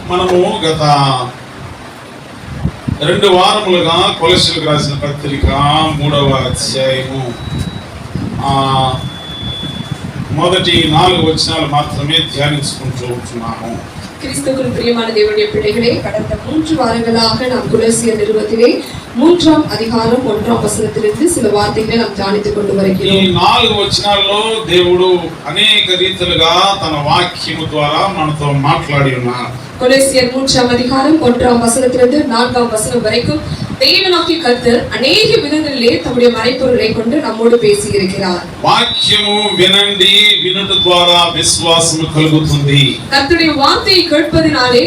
మనము గత 2 వారములుగా కొలస్సీలకు రాసిన పత్రిక 3వ అధ్యాయము మొదటి 4 వచనాలు మాత్రమే ధ్యానించుకుంటూ ఉంటున్నాము. கிறிஸ்துவுக்குள் பிரியமான தேவனுடைய பிள்ளைகளே, கடந்த 3 வாரங்களாக நாம் கொலோசியர் நிருபத்திலே 3ஆம் அதிகாரம் 1ஆம் வசனத்திலிருந்து சில வார்த்தைகளை நாம் தியானித்துக் கொண்டு வருகிறோம். ఈ 4 వచనాల్లో దేవుడు అనేక రీతిలుగా తన వాక్యము ద్వారా మనతో మాట్లాడి ఉన్నారు. கொலோசியர் 3ஆம் அதிகாரம் 1ஆம் வசனத்திலிருந்து 4ஆம் வசனம் வரைக்கும் தேவனாகிய கர்த்தர் அநேக விதங்களிலே தம்முடைய மறைபொருளை கொண்டு நம்மோடு பேசி இருக்கிறார். వాక్యము వినండి, వినుట ద్వారా విశ్వాసము కలుగుతుంది. கர்த்தருடைய வார்த்தையை கேட்பதினாலே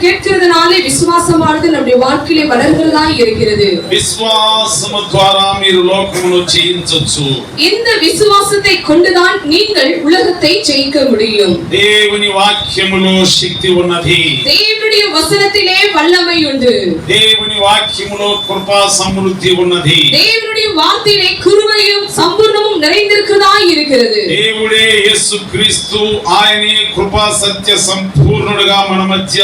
கேட்கிறதுனாலே விசுவாசமானது நம்முடைய வாழ்க்கையிலே வளர்கிறதாய் இருக்கிறது. విశ్వాసము ద్వారా మీరు లోకమును జయించొచ్చు. இந்த விசுவாசத்தை கொண்டுதான் நீங்கள் உலகத்தை ஜெயிக்க முடியும். దేవుని వాక్యములో శక్తి ఉన్నది. தேவனுடைய வசனத்திலே வல்லமை உண்டு. దేవుని వాక్యములో కృపా సమృద్ధి ఉన్నది. தேவனுடைய வார்த்தையிலே கிருபையும் சம்பூர்ணமும் நிறைந்திருக்கிறதாய் இருக்கிறது. దేవుడే యేసుక్రీస్తు, ఆయనే కృపా సత్య సంపూర్ణుడుగా మన మధ్య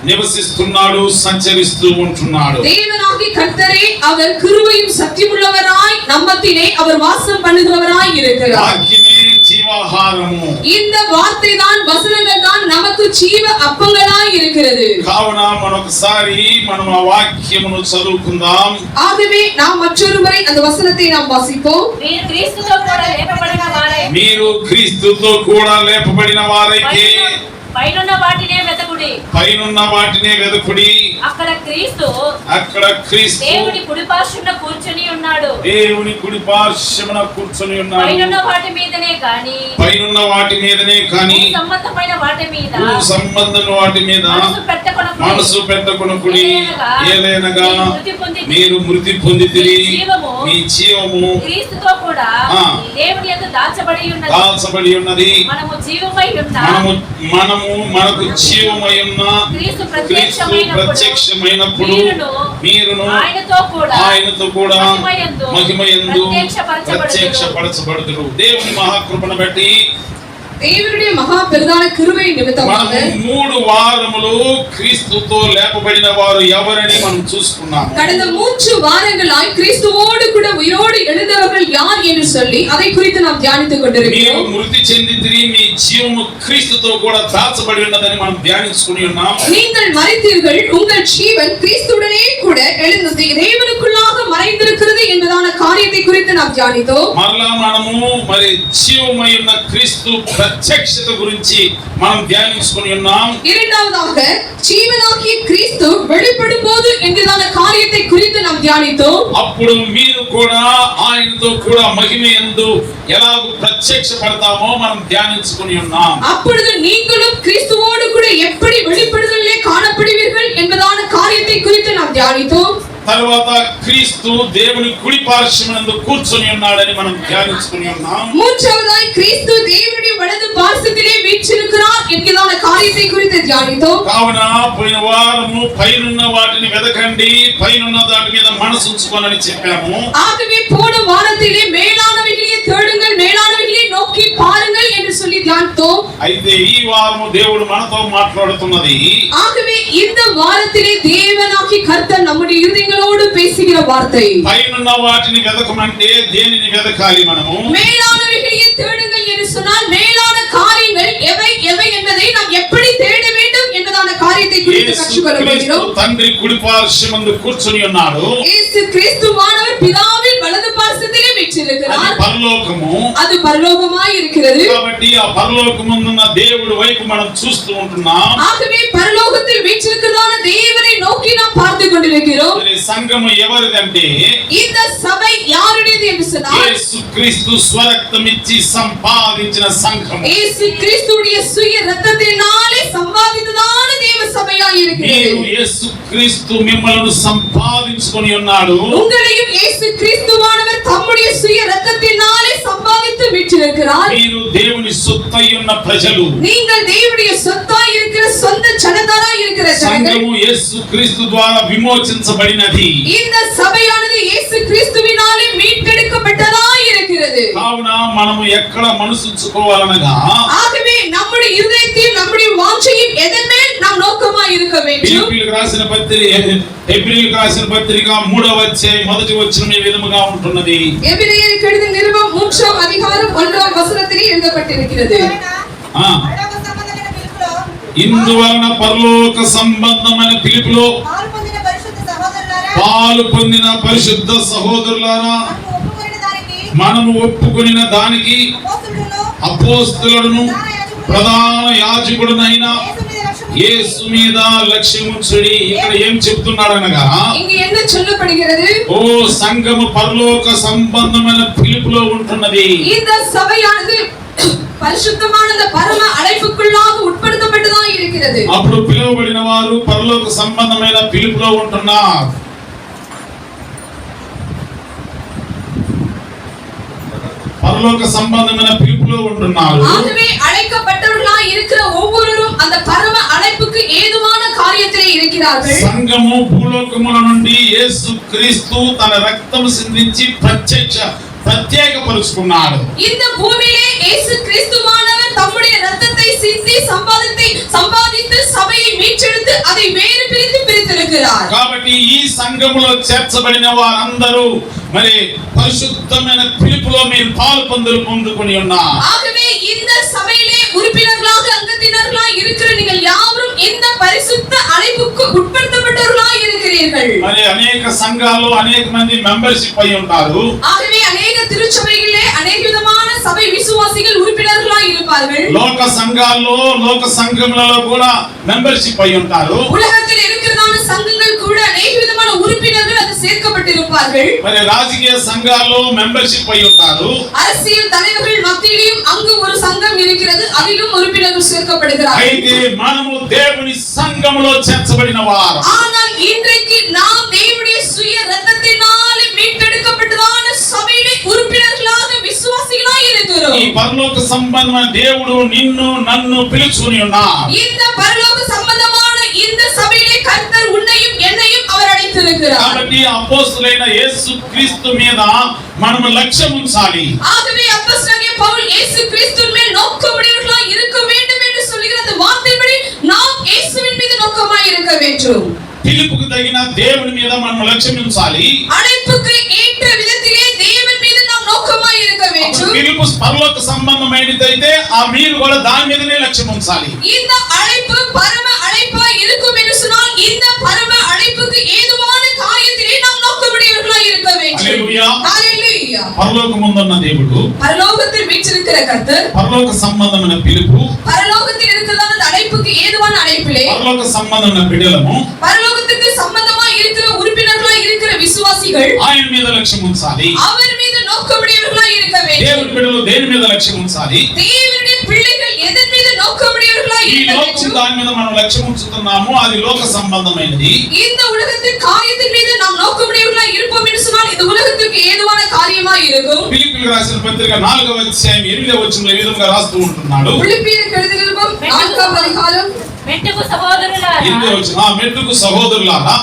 నివసిస్తున్నాడు, సంచరిస్తూ ఉంటున్నాడు. தேவனாகிய கர்த்தரே அவர் கிருபையும் சத்தியமுள்ளவராய் நம்மத்திலே அவர் வாசம் பண்ணுகிறவராய் இருக்கிறார். వాక్యమే జీవాహారము. இந்த வார்த்தை தான், வசனங்கள் தான் நமக்கு ஜீவ அப்பங்களாய் இருக்கிறது. కావున మనొకసారి మనం ఆ వాక్యమును చదువుకుందాం. ஆகவே நாம் மற்றொரு முறை அந்த வசனத்தை நாம் வாசிப்போம். మీరు క్రీస్తుతో కూడా లేపబడిన వారైతే పైనున్న వాటినే వెతకుడి. అక్కడ క్రీస్తు దేవుని కుడిపార్శ్వమున కూర్చొని ఉన్నాడు. పైనున్న వాటి మీదనే కాని సంబంధమైన వాటి మీద మనసు పెట్టకొనకుడి. ఏలైనగా మీరు మృతి పొందితిరి, మీ జీవము క్రీస్తుతో కూడా దేవుని యందు దాచబడి ఉన్నది. మనకు జీవమై ఉన్న క్రీస్తు ప్రత్యక్షమైనప్పుడు మీరును ఆయనతో కూడా మహిమయందు ప్రత్యక్షపరచబడుదురు. దేవుని మహాకృపను బట్టి, தேவனுடைய மகா பெரிதான கிருபை நிமித்தமாக 3 வாரములు క్రీస్తుతో లేపబడిన వారు ఎవరని మనం చూసుకున్నాము. கடந்த 3 வாரங்களாய் கிறிஸ்துவோடு கூட உயிரோடு எழுந்தவர்கள் யார் என்று சொல்லி அதை குறித்து நாம் தியானித்துக் கொண்டிருக்கிறோம். మీరు మృతి చెందితిరి, మీ జీవము క్రీస్తుతో కూడా దాచబడి ఉన్నదని మనం ధ్యానించుకొని ఉన్నాం. நீங்கள் மரித்தீர்கள், உங்கள் ஜீவன் கிறிஸ்துவுடனே கூட எழுந்தது தேவனுக்குள்ளாக மறைந்திருக்கிறது என்பதான காரியத்தை குறித்து நாம் தியானித்தோம். మరలా మనము మరి జీవమై ఉన్న క్రీస్తు ప్రత్యక్షత గురించి మనం ధ్యానించుకొని ఉన్నాం. இரண்டாவதாக ஜீவனாகிய கிறிஸ்து வெளிப்படும்போது என்கிறதான காரியத்தை குறித்து நாம் தியானித்தோம். అప్పుడు మీరు కూడా ఆయనతో కూడా మహిమయందు ఎలాగూ ప్రత్యక్షపడతామో మనం ధ్యానించుకొని ఉన్నాం. அப்பொழுது நீங்களும் கிறிஸ்துவோடு கூட எப்படி வெளிப்படுதலிலே காணப்படுவீர்கள் என்பதான காரியத்தை குறித்து நாம் தியானித்தோம். తర్వాత క్రీస్తు దేవుని కుడి పార్శ్వమందు కూర్చొని ఉన్నాడని మనం ధ్యానించుకొని ఉన్నాం. மூன்றாவதாய் கிறிஸ்து தேவனுடைய வலது பார்சத்திலே வீற்றிருக்கிறார் என்கிறதான காரியத்தை குறித்து தியானித்தோம். కావున పోయిన వారము పైనున్న వాటిని వెదకండి, పైనున్న దాని మీద మనసు ఉంచుకోనని చెప్పాము. ஆகவே போன வாரத்திலே மேலானவைகளை தேடுங்கள், மேலானவைகளை நோக்கி பாருங்கள் என்று சொல்லி தியானித்தோம். అయితే ఈ వారము దేవుడు మనతో మాట్లాడుతున్నది. ஆகவே இந்த வாரத்திலே தேவனாகிய கர்த்தர் நம்முடைய இருதயங்களோடு பேசுகிற வார்த்தை, పైనున్న వాటిని వెదకమంటే దేనిని వెదకాలి మనము? மேலானவைகளை தேடுங்கள் என்று சொன்னால் மேலான காரியங்கள் எவை எவை என்பதை நாம் எப்படி தேட வேண்டும் என்பதான காரியத்தை குறித்து கற்றுக்கொள்ள போகிறோம். తండ్రి కుడి పార్శ్వమందు కూర్చొని ఉన్నాడు. இயேசு கிறிஸ்துவானவர் பிதாவின் வலது பார்சத்திலே வீற்றிருக்கிறார். అది పరలోకము. அது పరలోకமாய் இருக்கிறது. కాబట్టి ఆ పరలోకమున్న దేవుడి వైపు మనం చూస్తూ ఉంటున్నాం. ஆகவே பரலோகத்தில் வீற்றிருக்கிறதான தேவனை நோக்கி நாம் பார்த்து கொண்டிருக்கிறோம். ఈ సంఘము ఎవరిదంటే இந்த సభை யாருடையது என்று சொன்னால் యేసుక్రీస్తు స్వరక్తమిచ్చి సంపాదించిన సంఘము. இயேசு கிறிஸ்துவுடைய சுய இரத்தத்தினாலே சம்பாதித்ததான தேவ சபையாய் இருக்கிறது. యేసుక్రీస్తు మిమ్మల్ని సంపాదించుకొని ఉన్నాడు. உங்களையும் இயேசு கிறிஸ்துவானவர் தம்முடைய சுய இரத்தத்தினாலே சம்பாதித்து விட்டிருக்கிறார். మీరు దేవుని సొత్తై ఉన్న ప్రజలు. நீங்கள் தேவனுடைய சொத்தாய் இருக்கிற சொந்த ஜனதாராய் இருக்கிற ஜனங்கள். సంఘము యేసుక్రీస్తు ద్వారా విమోచించబడినది. இந்த சபையானது இயேசு கிறிஸ்துவினாலே மீட்டெடுக்கப்பட்டதாய் இருக்கிறது. இருக்கிறது. కావున మనము ఎక్కడ మనసుంచుకోవాలనగా ஆகவே நம்முடைய இதயத்தையும் நம்முடைய வாஞ்சையும் எதன்மேல் நாம் நோக்கமாய் இருக்க வேண்டும். ఫిలిప్పీయులకు రాసిన పత్రిక హెబ్రీయులకు రాసిన పత్రిక 3వ అధ్యాయం మొదటి వచనం ఈ విధముగా ఉంటున్నది. எபிரெயருக்கு எழுதின நிருபம் 3ஆம் அதிகாரம் 1ஆம் వచనத்திலே எழுதப்பட்டிருக்கிறது. ఇందువలన పరలోక సంబంధమైన పిలుపులో పాలు పొందిన పరిశుద్ధ సహోదరులారా, మనము ఒప్పుకొనిన దానికి అపోస్తలులను ప్రధాన యాజకుడునైన యేసు మీద లక్ష్యముంచుడి. ఇక్కడ ఏం చెప్తున్నాడనగా, இங்கே என்ன சொல்லப்படுகிறது? ఓ సంఘము పరలోక సంబంధమైన పిలుపులో ఉంటున్నది. இந்த சபையானது పరిశుద్ధமான పరమ అழைపుకుள்ளாக ఉட்படுத்தப்பட்டதா இருக்கிறது. అప్పుడు పిలువబడిన వారు పరలోక సంబంధమైన పిలుపులో ఉంటున్నారు. పరలోక సంబంధమైన పిలుపులో ఉంటున్నారు. ஆகவே அழைக்கப்பட்டவர்களாய் இருக்கிற ஒவ்வொருவரும் அந்த பரம அழைப்புக்கு ஏதுவான காரியத்திலே இருக்கிறார்கள். సంఘము భూలోకముల నుండి యేసు క్రీస్తు తన రక్తము సిందించి ప్రత్యేకపరుచుకున్నాడు. இந்த பூமியிலே இயேசு கிறிஸ்துவானவர் தம்முடைய இரத்தத்தை சிந்தி சம்பாதித்து சபையை மீட்டெடுத்து அதை வேறு பிரித்திருக்கிறார். కాబట్టి ఈ సంఘములో చేర్చబడిన వారందరూ మరి పరిశుద్ధమైన పిలుపులో మీరు పాలు పొందుకొని ఉన్నారు. ஆகவே இந்த சபையிலே உறுப்பினர்களாக அங்கத்தினர்களாக இருக்கிற நீங்கள் யாவரும் இந்த பரிசுத்த அழைப்புக்கு உட்படுத்தப்பட்டவர்களாக இருக்கிறீர்கள். మరి అనేక సంఘాల్లో అనేక మంది మెంబర్షిప్ అయి ఉంటారు. ஆகவே అనేక திருச்சபைகளிலே అనేక విధమైన సభை విశ్వాసిகள் ఉறுப்பினர்களாக இருப்பார்கள். లోక సంఘాల్లో లోక సంఘములలో కూడా మెంబర్షిప్ అయి ఉంటారు. உலகத்தில் இருக்கிறதான సంఘங்கள் கூட అనేక విధమైన உறுப்பினர்கள் அது சேர்க்கப்பட்டிருப்பார்கள். మరి రాజకీయ సంఘాల్లో మెంబర్షిప్ అయి ఉంటారు. அரசியல் தலைவர்கள் மத்தியிலும் அங்கு ஒரு சங்கம் இருக்கிறது, அதிலும் உறுப்பினர்கள் சேர்க்கப்படுகிறார்கள். అయితే మనము దేవుని సంఘములో చేర్చబడిన వారు. ஆனால் இன்றைக்கு நாம் தேவனுடைய சுய இரத்தத்தினாலே மீட்டெடுக்கப்பட்டதான சபையிலே உறுப்பினர்களாக விசுவாசிகளாக இருக்கிறோம். ఈ పరలోక సంబంధమైన దేవుడు నిన్ను నన్ను పిలుచుకొని ఉన్నాడు. இந்த பரலோக சம்பந்தமான இந்த சபையிலே கர்த்தர் உன்னையும் என்னையும் அவர் அழைத்திருக்கிறார். కాబట్టి అపోస్తలుడైన యేసు క్రీస్తు మీద మనము లక్ష్యం ఉంచాలి. ஆகவே அப்போஸ்தலனாகிய பவுல் இயேசு கிறிஸ்துவின் மேல் நோக்கமுடையவர்களாய் இருக்க வேண்டும் என்று சொல்லுகிற அந்த வார்த்தையின்படி நாம் இயேசுவின் மீது நோக்கமாய் இருக்க வேண்டும். పిలుపుకు తగిన దేవుని మీద మనం లక్ష్యం ఉంచాలి. அழைப்புக்கு ஏற்ற விதத்திலே தேவன் மீது நாம் நோக்கமாய் இருக்க வேண்டும். పిలుపు పరలోక సంబంధమైనదైతే ఆ మీరు కూడా దాని మీదనే లక్ష్యం ఉంచాలి. இந்த అழைப்பு పరమ అழைப்பாய் இருக்கும் என்று சொன்னால் இந்த పరమ అழைப்புக்கு ஏதுவான காரியத்திலே நாம் நோக்கமுடையவர்களாய் இருக்க வேண்டும். హల్లెలూయా. హల్లెలూయా. పరలోకముందున్న దేవుడు, பரலோகத்தில் வீற்றிருக்கிற கர்த்தர், పరలోక సంబంధమైన పిలుపు, பரலோகத்தில் இருக்கிறதான அழைப்புக்கு ஏதுவான அழைப்பிலே పరలోక సంబంధమైన బిడ్డలము, பரலோகத்துக்கு சம்பந்தமாய் இருக்கிற உறுப்பினர்களாய் இருக்கிற விசுவாசிகள் ఆయన మీద లక్ష్యం ఉంచాలి. அவர் மீது நோக்கமுடையவர்களாய் இருக்க வேண்டும். దేవుని బిడ్డలు దేని మీద లక్ష్యం ఉంచాలి? தேவனுடைய பிள்ளைகள் எதன் மீது நோக்கமுடையவர்களாய் ఈ இருக்க లోకం வேண்டும்? దాని మీద మనం లక్ష్యం ఉంచుతున్నాము, అది లోక సంబంధమైనది. இந்த உலகத்தின் காரியத்தின் மீது நாம் நோக்கமுடையவர்களாய் இருப்போம் என்று சொன்னால் இது உலகத்துக்கு ஏதுவான காரியமாய் இருக்கும். ఫిలిప్పీయులకు రాసిన పత్రిక 4వ అధ్యాయం 8వ వచనంలో ఈ విధంగా రాస్తూ ఉంటున్నాడు. பிலிப்பியருக்கு எழுதின நிருபம் 4ஆம் அதிகாரம் మెట్టుకు సహోదరులారా, మెట్టుకు సహోదరులారా,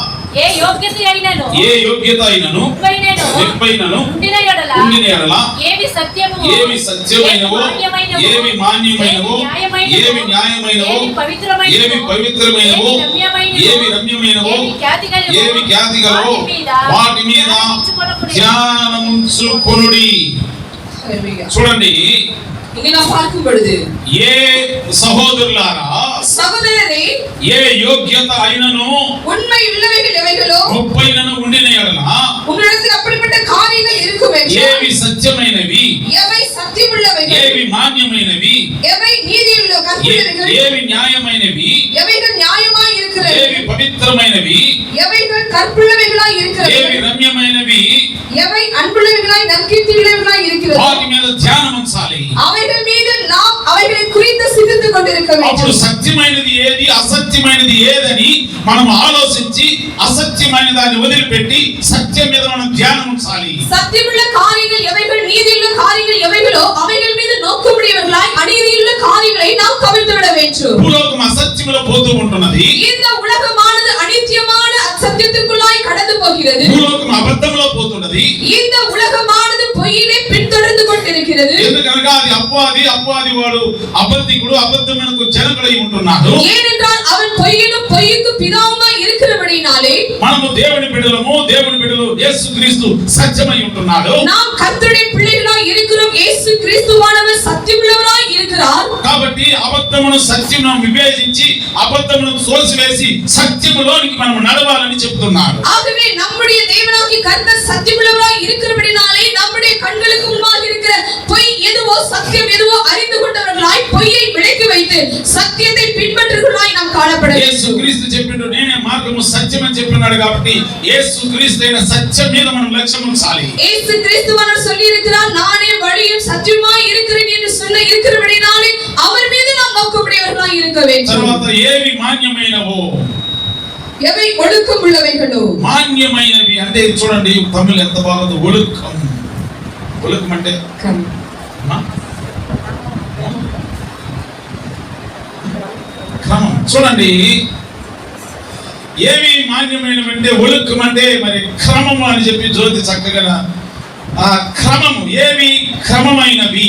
ఏ యోగ్యత అయినను ఏ యోగ్యత అయినను ఎప్పైనను ఉండిన ఎడల ఏవి సత్యము, ఏవి సత్యమైనవో, ఏవి మాన్యమైనవో, ఏవి న్యాయమైనవో, ఏవి పవిత్రమైనవో, ఏవి రమ్యమైనవో, ఏవి ఖ్యాతిగలవో వాటి మీద ధ్యానముంచుకొనుడి. చూడండి, இங்கே நாம் பார்க்கும் பொழுது ఏ సహోదరులారా, సహోదరరే, ఏ యోగ్యత అయినను உண்மை உள்ளவைகள் எவைகளோ, గొప్పైనను ఉండిన ఎడల உங்களிடத்தில் அப்படிப்பட்ட காரியங்கள் இருக்கும் என்றால், ఏవి సత్యమైనవి, எவை சத்தியமுள்ளவைகள், ఏవి మాన్యమైనవి, எவை நீதியுள்ள கற்பனைகள், ఏవి న్యాయమైనవి, எவைகள் நியாயமாய் இருக்கிறது, ఏవి పవిత్రమైనవి, எவைகள் கற்புள்ளவைகளாய் இருக்கிறது, ఏవి రమ్యమైనవి, எவை அன்புள்ளவைகளாய் நற்கீர்த்தியுள்ளவைகளாய் இருக்கிறது, వాటి మీద ధ్యానం ఉంచాలి. அவைகள் மீது நாம் அவைகளை குறித்து சிந்தித்துக் கொண்டிருக்க అప్పుడు வேண்டும். సత్యమైనది ఏది, అసత్యమైనది ఏదని మనం ఆలోచించి అసత్యమైన దాన్ని వదిలిపెట్టి సత్యం మీద మనం ధ్యానం ఉంచాలి. சத்தியமுள்ள காரியங்கள் எவைகள், நீதியுள்ள காரியங்கள் எவைகளோ அவைகள் மீது நோக்கமுடையவர்களாய் அநீதியுள்ள காரியங்களை நாம் கவிழ்த்து விட வேண்டும். భూలోకం అసత్యములో పోతూ ఉంటున్నది. இந்த உலகமானது அநித்தியமான அசத்தியத்துக்குள்ளாய் கடந்து போகிறது. భూలోకం అబద్ధంలో పోతున్నది. இந்த உலகமானது பொய்யிலே பின்தொடர்ந்து இருக்கிறது. ఎందుకనగా అది అపవాది వాడు అబద్ధికుడు అబద్ధమునకు జనకుడై ఉంటున్నాడు. ஏனென்றால் அவன் பொய்யிலும் பொய்யுக்கு பிதாவுமாய் இருக்கிறபடியினாலே మనము దేవుని బిడ్డలు యేసుక్రీస్తు సత్యమై ఉంటున్నాడు. நாம் கர்த்தருடைய பிள்ளைகளாய் இருக்கிறோம். இயேசு கிறிஸ்துவானவர் சத்தியமுள்ளவராய் இருக்கிறார். కాబట్టి అబద్ధమును సత్యమును వివేచించి అబద్ధమును తోసివేసి సత్యములోనికి మనం నడవాలని చెప్తున్నాడు. ஆகவே நம்முடைய தேவனாகிய கர்த்தர் சத்தியமுள்ளவராய் இருக்கிறபடியினாலே நம்முடைய கண்களுக்கு முன்பாக இருக்கிற பொய் எதுவோ சத்தியம் எதுவோ அறிந்து கொண்டவர்களாய் பொய்யை விலக்கி வைத்து சத்தியத்தை பின்பற்றுகிறவர்களாய் நாம் காணப்பட வேண்டும். యేసుక్రీస్తు చెప్పిండు నేనే మార్గము సత్యం అని చెప్పినాడు. కాబట్టి యేసుక్రీస్తు అయిన సత్యం మీద మనం లక్ష్యం ఉంచాలి. இயேசு கிறிஸ்துவானவர் சொல்லி இருக்கிறார் நானே வழியும் சத்தியமாய் இருக்கிறேன் என்று சொன்ன இருக்கிறபடியினாலே அவர் மீது நாம் நோக்கமுடையவர்களாய் இருக்க வேண்டும். తర్వాత ఏవి మాన్యమైనవో எவை ஒழுக்கம் உள்ளவைகளோ మాన్యమైనవి అంటే చూడండి తమిళ ఎంత బాగుంది. ఒழுக்கம் అంటే క్రమం. చూడండి ఏవి మాన్యమైనవంటే ఒழுக்கம் అంటే మరి క్రమము అని చెప్పి జ్యోతి చక్కగా ఆ క్రమము ఏవి క్రమమైనవి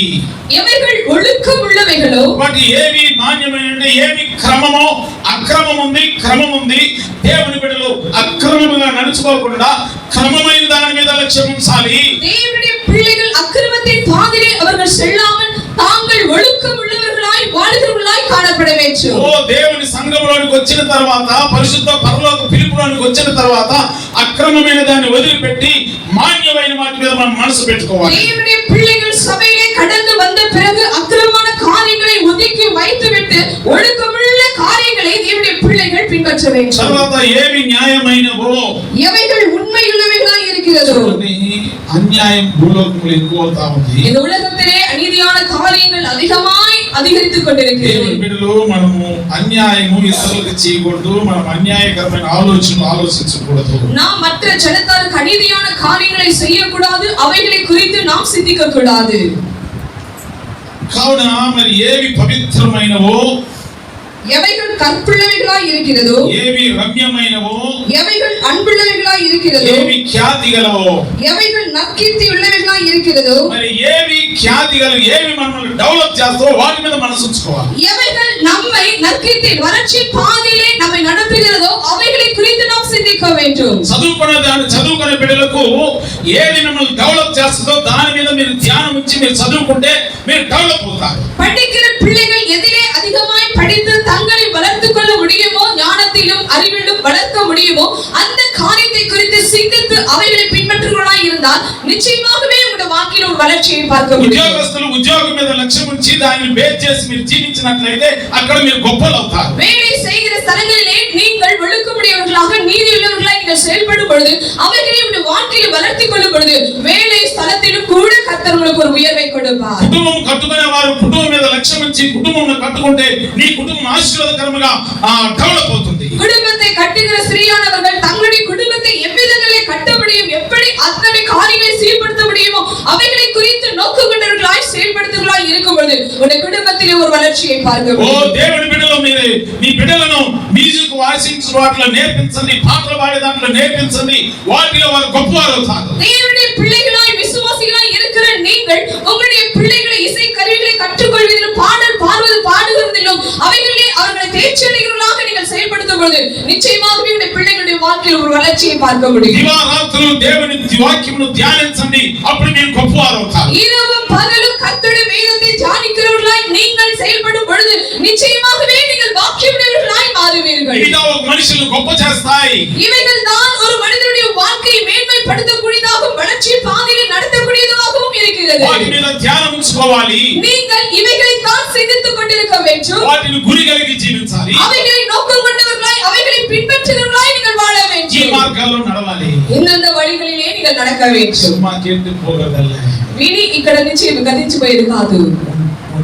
எவைகள் ஒழுக்கம் உள்ளவைகளோ వాటి ఏవి మాన్యమైనవి ఏవి క్రమమో అక్రమం ఉంది. దేవుని బిడ్డలు అక్రమముగా నడుచుకోకుండా క్రమమైన దాని మీద లక్ష్యం ఉంచాలి. தேவனுடைய பிள்ளைகள் அக்கிரமத்தின் பாதையிலே அவர்கள் செல்லாமல் தாங்கள் ஒழுக்கம் உள்ளவர்களாய் வாழ்கிறவர்களாய் காணப்பட வேண்டும். ఓ దేవుని సంఘములోనికి వచ్చిన తర్వాత పరిశుద్ధ పరలోక పిలుపులోనికి వచ్చిన తర్వాత అక్రమమైన దాన్ని వదిలిపెట్టి మాన్యమైన వాటి మీద మనం మనసు పెట్టుకోవాలి. தேவனுடைய பிள்ளைகள் சபையிலே கடந்து வந்த பிறகு அக்கிரமமான காரியங்களை ஒதுக்கி வைத்துவிட்டு ஒழுக்கமுள்ள காரியங்களை தேவனுடைய பிள்ளைகள் பின்பற்ற வேண்டும். తర్వాత ఏవి న్యాయమైనవో எவைகள் உண்மையுள்ளவைகளாய் இருக்கிறதோ అన్యాయం భూలోకంలో ఎక్కువవుతా ఉంది. இந்த உலகத்திலே அநீதியான காரியங்கள் அதிகமாய் அதிகரித்துக் கொண்டிருக்கிறது. దేవుని బిడ్డలు మనము అన్యాయము ఇతరులకు చేయకూడదు. మనం అన్యాయకరమైన ఆలోచనలు ఆలోచించకూడదు. நாம் மற்ற ஜனத்தாருக்கு அநீதியான காரியங்களை செய்யக்கூடாது. அவைகளை குறித்து நாம் சிந்திக்க கூடாது. కావున మరి ఏవి పవిత్రమైనవో எவைகள் கற்புள்ளவைகளாய் இருக்கிறதோ ఏవి రమ్యమైనవో எவைகள் அன்புள்ளவைகளாய் இருக்கிறதோ ఏవి ఖ్యాతిగలవో எவைகள் நற்கீர்த்தி உள்ளவைகளாய் இருக்கிறதோ మరి ఏవి ఖ్యాతిగలవు ఏవి మనల్ని డెవలప్ చేస్తావో వాటి మీద మనసు ఉంచుకోవాలి. எவைகள் நம்மை நற்கீர்த்தி வளர்ச்சி பாதையிலே நம்மை நடத்துகிறதோ அவைகளை குறித்து நாம் சிந்திக்க வேண்டும். చదువుకునే బిడ్డలకు ఏది మిమ్మల్ని డెవలప్ చేస్తుందో దాని మీద మీరు ధ్యానం ఉంచి మీరు చదువుకుంటే మీరు డెవలప్ అవుతారు. படிக்கிற பிள்ளைகள் எதிலே அதிகமாய் படித்து தங்களை வளர்த்துக் கொள்ள முடியுமோ ஞானத்திலும் அறிவிலும் வளர்க்க முடியுமோ அந்த காரியத்தை குறித்து சிந்தித்து அவைகளை பின்பற்றுகிறவர்களாய் இருந்தால் நிச்சயமாகவே உங்களுடைய வாழ்க்கையில் ஒரு வளர்ச்சியை பார்க்க முடியும். ఉద్యోగస్తులు ఉద్యోగం మీద లక్ష్యం ఉంచి దానిని బేస్ చేసి మీరు జీవించినట్లయితే అక్కడ మీరు గొప్పలు అవుతారు. வேலை செய்கிற ஸ்தலங்களிலே நீங்கள் ஒழுக்கமுடையவர்களாக நீதியுள்ளவர்களாய் நீங்கள் செயல்படும் பொழுது அவைகளை உங்களுடைய வாழ்க்கையில் வளர்த்துக் கொள்ளும் பொழுது வேலை ஸ்தலத்திலும் கூட கர்த்தர் உங்களுக்கு ஒரு உயர்வை கொடுப்பார். కుటుంబం కట్టుకునే వారు కుటుంబం మీద లక్ష్యం ఉంచి కుటుంబం కట్టుకుంటే నీ కుటుంబం ఆశీర్వాదకరంగా డెవలప్ అవుతుంది. குடும்பத்தை கட்டுகிற ஸ்திரீயானவர்கள் தங்களுடைய குடும்பத்தை எவ்விதங்களிலே கட்ட முடியும் எப்படி அத்தனை காரியங்களை சீர்படுத்த முடியுமோ அவைகளை குறித்து நோக்கு கொண்டவர்களாய் செயல்படுத்துவர்களாய் இருக்கும் பொழுது உங்களுடைய குடும்பத்திலே ஒரு வளர்ச்சியை பார்க்க ఓ முடியும். దేవుని బిడ్డలు మీరు మీ బిడ్డలను మ్యూజిక్ వాయించు వాటిలో నేర్పించండి. పాటలు పాడే దాంట్లో నేర్పించండి. వాటిలో వారు గొప్పవారు అవుతారు. தேவனுடைய பிள்ளைகளாய் விசுவாசிகளாய் இருக்கிற நீங்கள் உங்களுடைய பிள்ளைகளை இசை கருவிகளை கற்றுக்கொள்வதிலும் பாடல் பாடுவதிலும் அவைகளிலே அவர்களை தேர்ச்சி அடைகிறவர்களாக நீங்கள் செயல்படுத்தும் பொழுது நிச்சயமாகவே உங்களுடைய பிள்ளைகளுடைய வாழ்க்கையில் ஒரு வளர்ச்சியை பார்க்க முடியும். దివారాత్రులు దేవుని వాక్యమును ధ్యానించండి. అప్పుడు మీరు గొప్పవారు అవుతారు. இரவும் பகலும் கர்த்தருடைய வேதத்தை தியானிக்கிறவர்களாய் நீங்கள் செயல்படும் பொழுது நிச்சயமாகவே நீங்கள் வாக்கியமுடையவர்களாய் மாறுவீர்கள். ఇదా ఒక మనిషిని గొప్ప చేస్తాయి. இவைகள் தான் ஒரு மனிதனுடைய வாழ்க்கையை மேன்மைப்படுத்தக்கூடியதாகவும் வளர்ச்சி பாதையில் நடத்தக்கூடியதாகவும் இருக்கிறது. వాటి మీద ధ్యానం ఉంచుకోవాలి. நீங்கள் இவைகளை தான் சிந்தித்துக் கொண்டிருக்க வேண்டும். వాటిని గురి కలిగి జీవించాలి. அவைகளை நோக்கம் கொண்டவர்களாய் அவைகளை பின்பற்றுகிறவர்களாய் நீங்கள் வாழ ఈ வேண்டும். మార్గాల్లో నడవాలి. இந்தந்த வழிகளிலே நீங்கள் நடக்க வேண்டும். సుమా కేంటి పోగదల్ల విని ఇక్కడ నుంచి గతించిపోయేది కాదు.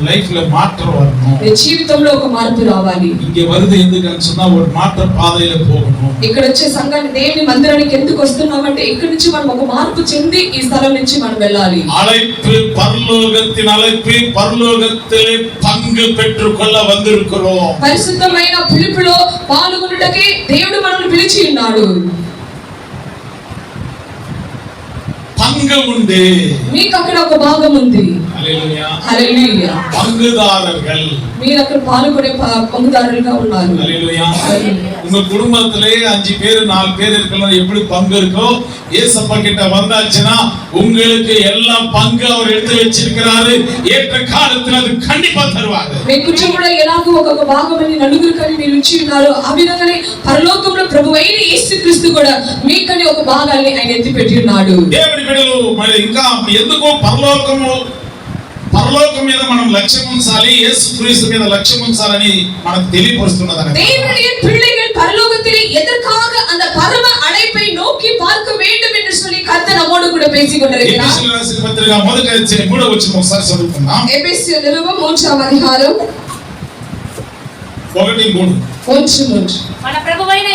లైఫ్ లో மாற்றம் வரணும். నీ జీవితంలో ఒక మార్పు రావాలి. இங்க வருது ఎందుకని சொன்னா ஒரு மாற்ற பாதையில போகணும். ఇక్కడ వచ్చే సంఘాన్ని దేవుని మందిరానికి ఎందుకు వస్తున్నామంటే ఇక్కడ నుంచి మనం ఒక మార్పు చెంది ఈ స్థలం నుంచి మనం వెళ్ళాలి. அழைப்பு பரலோகத்தின் அழைப்பு பரலோகத்திலே பங்கு பெற்றுக்கொள்ள வந்திருக்கிறோம். పరిశుద్ధమైన పిలుపులో పాల్గొనుటకే దేవుడు మనల్ని పిలిచి ఉన్నాడు. பங்கு உண்டு. మీకు అక్కడ ఒక భాగం ఉంది. హల్లెలూయా. హల్లెలూయా. பங்குதாரர்கள். మీరు అక్కడ పాల్గొనే పంగుదారులుగా ఉన్నారు. హల్లెలూయా. உங்க குடும்பத்திலே 5 பேர் 4 பேர் இருக்கலாம், எப்படி பங்கு இருக்கோ ஏசப்பா கிட்ட வந்தாச்சுன்னா உங்களுக்கு எல்லா பங்கு அவர் எடுத்து வச்சிருக்கிறாரு. ஏற்ற காலத்துல அது கண்டிப்பா தருவாரு. మీ కుటుంబంలో ఎలాగో ఒక భాగమని నలుగురికని మీరు ఇచ్చి ఉన్నారు, ఆ విధంగానే పరలోకంలో ప్రభువైన యేసుక్రీస్తు కూడా మీకని ఒక భాగాన్ని ఆయన ఎత్తి పెట్టి ఉన్నాడు. దేవుని బిడ్డలు మరి ఇంకా ఎందుకో పరలోకం మీద మనం లక్ష్యం ఉంచాలి, యేసుక్రీస్తు మీద లక్ష్యం ఉంచాలని మనకు తెలియపరుస్తున్నది. தேவனுடைய பிள்ளைகள் பரலோகத்திலே எதற்காக அந்த பரம அழைப்பை நோக்கி பார்க்க வேண்டும் என்று சொல்லி கர்த்தர் நம்மோடு கூட பேசிக் கொண்டிருக்கிறார். ఎఫెసీయుల రాసిన పత్రిక మొదటి అధ్యాయం 3వ వచనం ఒకసారి చదువుకుందాం. ఎఫెసీయుల నిరుబం 3వ అధ్యాయం 1:3. మన ప్రభువైన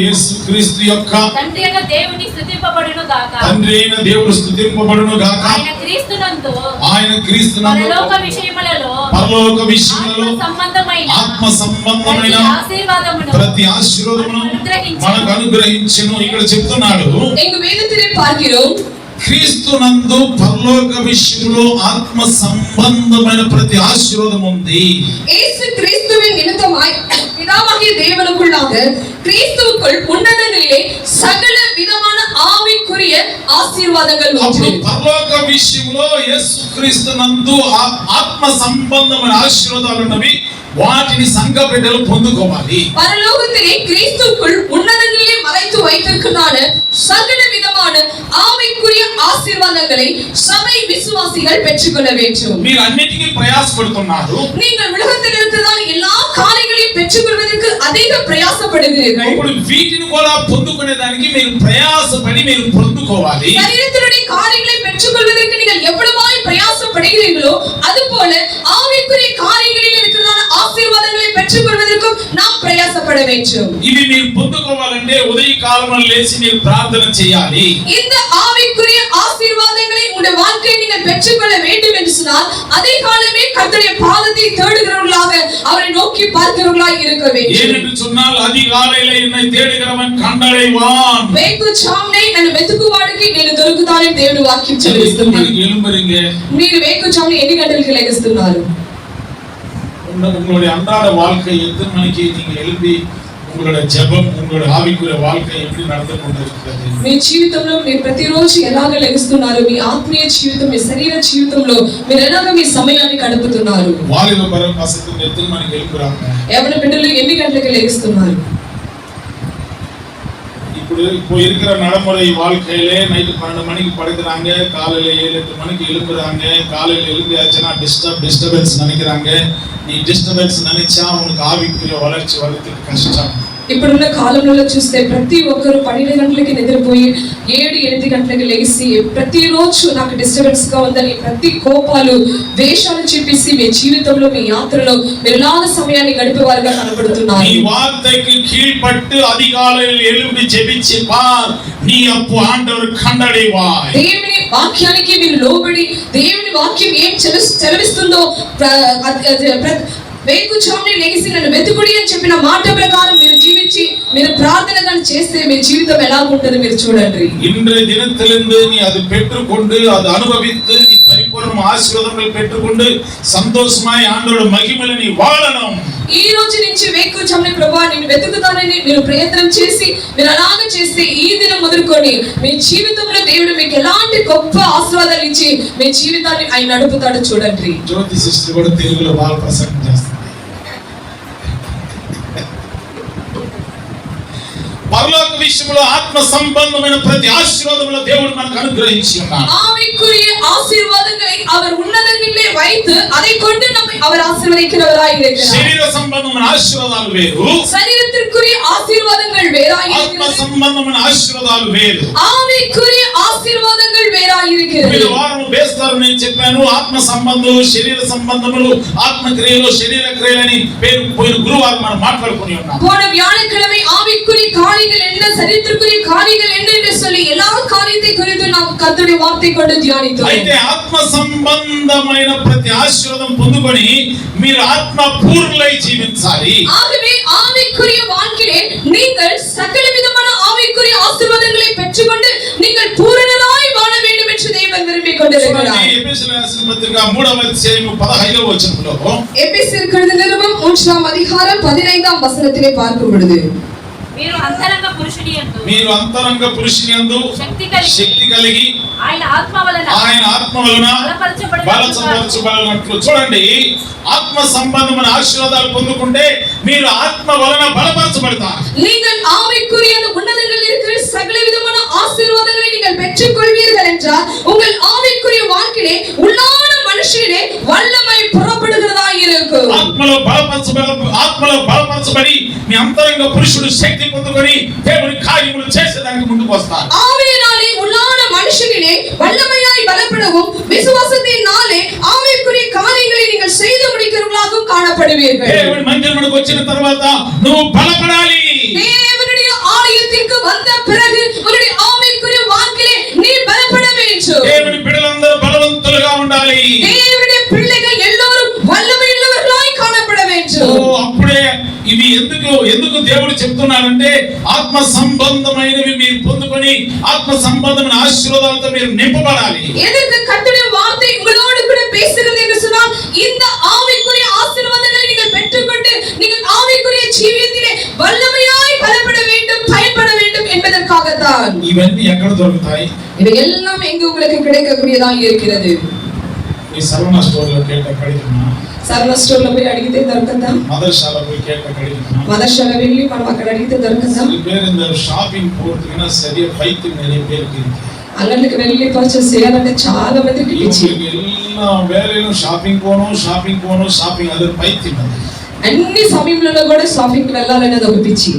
యేసుక్రీస్తు యొక్క తండ్రి అయిన దేవుడు స్తుతింపబడును గాక. ఆయన క్రీస్తునందు పరలోక విషయములలో ఆత్మ సంబంధమైన ప్రతి ఆశీర్వాదమును మనకు అనుగ్రహించెను. ఇక్కడ చెప్తున్నాడు, எங்க வேதத்திலே பார்க்கிறோம், క్రీస్తునందు పరలోక విషయంలో ఆత్మ సంబంధమైన ప్రతి ఆశీర్వాదం ఉంది. இயேசு கிறிஸ்துவின் நிமித்தமாய் பிதாவாகிய தேவனுக்குள்ளாக கிறிஸ்துவுக்குள் உன்னதங்களிலே சகல விதமான ஆவிக்குரிய ஆசீர்வாதங்கள் உண்டு. పరలోక విషయంలో యేసుక్రీస్తునందు ఆత్మ సంబంధమైన ఆశీర్వాదాలు ఉన్నవి. వాటిని సంఘ బిడ్డలు పొందుకోవాలి. பரலோகத்திலே கிறிஸ்துவுக்குள் உன்னதங்களிலே மறைத்து வைத்திருக்கிறான சகல விதமான ஆவிக்குரிய ஆசீர்வாதங்களை சபை விசுவாசிகள் பெற்றுக்கொள்ள வேண்டும். మీరు అన్నిటికీ ప్రయాసపడుతున్నారు. நீங்கள் உலகத்தில் இருக்கிறதான எல்லா காரியங்களையும் பெற்றுக்கொள்வதற்கு அதிக பிரயாசப்படுகிறீர்கள். ఇప్పుడు వీటిని కూడా పొందుకునే దానికి మీరు ప్రయాసపడి మీరు పొందుకోవాలి. శరీరத்தினுடைய காரியங்களை பெற்றுக்கொள்வதற்கு நீங்கள் எவ்வளவாய் பிரயாசப்படுகிறீர்களோ அதுபோல ஆவிக்குரிய காரியங்களில் இருக்கிறதான ఆశీర్వాదాలను పెట్టుకొనుటకు நாம் ప్రయాసపడ வேண்டும். ఇవి మీరు పొందుకోవాలంటే ఉదయ కాలంలో లేచి మీరు ప్రార్థన చేయాలి. இந்த ஆவிக்குரிய ஆசீர்வாதங்களை உங்களுடைய வாழ்க்கையில் நீங்கள் பெற்றுக்கொள்ள வேண்டும் என்று சொன்னால் அதே காலமே கர்த்தருடைய பாதத்தை தேடுகிறவர்களாக அவரை நோக்கி பார்க்கிறவர்களாக இருக்க வேண்டும். ஏனென்று சொன்னால் அதிகாலையிலே என்னை தேடுகிறவன் கண்டடைவான். వేకుజామునే నన్ను వెతుకువాడికి నేను దొరుకుతానని దేవుని వాక్యం చెబుతుంది. మీరు వేకుజామున ఎన్ని గంటలకు లేస్తున్నారు? உங்களுடைய அன்றாட வாழ்க்கை எத்தனை மணிக்கு நீங்க எழுப்பி உங்களுடைய ஜெபம் உங்களுடைய ஆவிக்குரிய வாழ்க்கை எப்படி நடந்து கொண்டிருக்கிறது? మీ జీవితంలో మీరు ప్రతిరోజు ఎలాగ లెగుస్తున్నారు? మీ ఆత్మీయ జీవితం, మీ శరీర జీవితంలో మీరు ఎలాగ మీ సమయాన్ని గడుపుతున్నారు? వాలిబ పసందు ఎత్తు మనకి எழுப்புறாங்க. ఎవరి బిడ్డలు ఎన్ని గంటలకు లెగుస్తున్నారు? இப்போ இருக்கிற நடைமுறை வாழ்க்கையிலே நைட்டு 12 மணிக்கு படுக்கிறாங்க, காலையில 7-8 மணிக்கு எழுப்புறாங்க. காலையில எழுப்பியாச்சுன்னா டிஸ்டர்பன்ஸ் நினைக்கிறாங்க. நீ டிஸ்டர்பன்ஸ் நினைச்சா உனக்கு ஆவிக்குரிய வளர்ச்சி வரதுக்கு கஷ்டம். ఇప్పుడున్న కాలంలో చూస్తే ప్రతి ఒక్కరు 12 గంటలకి నిద్రపోయి 7-8 గంటలకు లేచి ప్రతిరోజు నాకు డిస్టర్బెన్స్ గా ఉందని ప్రతి కోపాలు వేషాలు చూపిసి మీ జీవితంలో మీ యాత్రలో ఎలాగ సమయాన్ని గడిపేవారుగా కనబడుతున్నారు. ఈ వార్తకి కీழ்పట్టు அதிகாலையில் எழும்பி ஜெபிச்சு பார், நீ அப்போ ஆண்டவர் கண்டடைவாய். దేవుని వాక్యానికి మీరు లోబడి దేవుని వాక్యం ఏం చెలవిస్తుందో వేకుజామునే లేచి నన్ను వెతుకుడి అని చెప్పిన మాట ప్రకారం మీరు జీవించి మీరు ప్రార్థన గాని చేస్తే మీ జీవితం ఎలా ఉంటుందో మీరు చూడండి. இன்றைய தினத்திலிருந்து நீ அது பெற்றுக்கொண்டு அது அனுபவித்து நீ பரிபூர்ண ஆசீர்வாதங்கள் பெற்றுக்கொண்டு சந்தோஷமாய் ஆண்டவருடைய மகிமையில நீ வாழணும். ఈ రోజు నుంచి వేకుజామునే ప్రభువా నిన్ను వెతుకుతానని మీరు ప్రయత్నం చేసి మీరు అలాగ చేస్తే ఈ దినం మొదలుకొని మీ జీవితంలో దేవుడు మీకు ఎలాంటి గొప్ప ఆశీర్వాదాలు ఇచ్చి మీ జీవితాన్ని ఆయన నడుపుతాడో చూడండి. జ్యోతి సిస్టర్ కూడా తెలుగులో బాగా ప్రసంగం చేస్తారు. పరలోక విషయంలో ఆత్మ సంబంధమైన ప్రతి ఆశీర్వాదముల దేవుడు మనకు అనుగ్రహించి ఉన్నాడు. ஆவிக்குரிய ஆசீர்வாதங்களை அவர் உன்னதங்களிலே வைத்து அதை கொண்டு நம்மை அவர் ஆசீர்வதிக்கிறவராய் இருக்கிறார். శరీర సంబంధమైన ఆశీర్వాదాలు వేరు, శరీరத்திற்குரிய ఆశీర్వాదங்கள் వేறாய் ఆత్మ సంబంధమైన ఆశీర్వాదాలు వేరు, ఆవిக்குரிய ఆశీర్వాదங்கள் వేறாய் இருக்கிறது. మీరు వారం వేస్తారు. నేను చెప్పాను ఆత్మ సంబంధములు శరీర సంబంధములు ఆత్మ క్రియలు శరీర క్రియలని పేరు పోయిన గురువారం మనం మాట్లాడుకొని ఉన్నాం. போன வியாழக்கிழமை ஆவிக்குரிய காரியங்கள் என்ன சரித்திற்குரிய காரியங்கள் என்ன என்று சொல்லி எல்லா காரியத்தை குறித்து நாம் கர்த்தருடைய வார்த்தை கொண்டு தியானித்தோம். అయితే ఆత్మ సంబంధమైన ప్రతి ఆశీర్వాదం పొందుకొని మీరు ఆత్మ పూర్ణులై జీవించాలి. ஆகவே ஆவிக்குரிய வாழ்க்கையிலே நீங்கள் சகல விதமான ஆவிக்குரிய பெற்றுக்கொண்டு நீங்கள் பூரணராய் வாழ வேண்டும் என்று தேவன் விரும்பிக் கொண்டிருக்கிறார். ఎఫెసీయుల రాసిన పత్రిక 3వ అధ్యాయం 15వ వచనంలో எபேசியருக்கு எழுதின நிருபம் 3ஆம் அதிகாரம் 15ஆம் வசனத்திலே பார்க்கும் பொழுது మీరు అంతరంగ పురుషుని యందు శక్తి కలిగి ఆయన ఆత్మ వలన బలపరచబడినట్లు. చూడండి, ఆత్మ సంబంధమైన ఆశీర్వాదాలు పొందుకుంటే మీరు ఆత్మ వలన బలపరచబడతారు. நீங்கள் ஆவிக்குரிய உன்னதங்களில் இருக்கிற சகல விதமான ஆசீர்வாதங்களை நீங்கள் பெற்றுக்கொள்வீர்கள் என்றால் உங்கள் ஆவிக்குரிய வாழ்க்கையிலே உள்ளான மனுஷனிலே வல்லமை புறப்படுகிறதா இருக்கும். ఆత్మలో బలపరచబడి మీ అంతరంగ పురుషుడు శక్తి పొందుకొని దేవుని కార్యములు చేసేదానికి ముందుకు వస్తారు. ஆவியினாலே உள்ளான மனுஷனிலே வல்லமையாய் பலப்படவும் விசுவாசத்தினாலே ஆவிக்குரிய காரியங்களை நீங்கள் செய்து முடிக்கிறவர்களாகவும் காணப்படுவீர்கள். దేవుని మందిరమునకు వచ్చిన తర్వాత నువ్వు బలపడాలి. தேவனுடைய ஆலயத்திற்கு வந்த பிறகு உன்னுடைய ஆவிக்குரிய வாழ்க்கையிலே நீ பலப்பட வேண்டும். దేవుని బిడ్డలందరూ బలవంతులుగా ఉండాలి. தேவனுடைய பிள்ளைகள் எல்லோரும் வல்லமையுள்ளவர்களாய் காணப்பட வேண்டும். అప్పుడే ఇవి ఎందుకు దేవుడు చెప్తున్నాడంటే ఆత్మ సంబంధమైనవి మీరు పొందుకొని ఆత్మ సంబంధమైన ఆశీర్వాదాలతో మీరు నింపబడాలి. எதற்கு கர்த்தருடைய வார்த்தை உங்களோடு கூட பேசுகிறது என்று சொன்னால் இந்த ஆவிக்குரிய ஆசீர்வாதங்களை நீங்கள் பெற்றுக்கொண்டு நீங்கள் ஆவிக்குரிய ஜீவியத்திலே வல்லமையாய் பலப்பட வேண்டும், பயன்பட வேண்டும் என்பதற்காகத்தான். ఇవన్నీ ఎక్కడ దొరుకుతాయి? இவை எல்லாம் எங்கு உங்களுக்கு கிடைக்கக்கூடியதாக இருக்கிறது? ఈ సర్వన స్టోర్లో కేట కడిగినా, సర్వ స్టోర్లో పోయి అడిగితే దొరకదా? మదర్శాల పోయి కేట కడిగినా, మదర్శాల వెళ్ళి మనం అక్కడ అడిగితే దొరకదా? சில பேர் இந்த ஷாப்பிங் போறதுக்குன்னா சரியா பைத்தியம் நிறைய பேருக்கு இருக்கு. అంగళ్ళకి వెళ్ళి పర్చేస్ చేయాలంటే చాలా మందికి పిచ్చి. எல்லா வேலையிலும் ஷாப்பிங் போகணும் அது பைத்தியம். அது అన్ని సమయంలో కూడా షాపింగ్ కి వెళ్ళాలనేది ఒక పిచ్చి.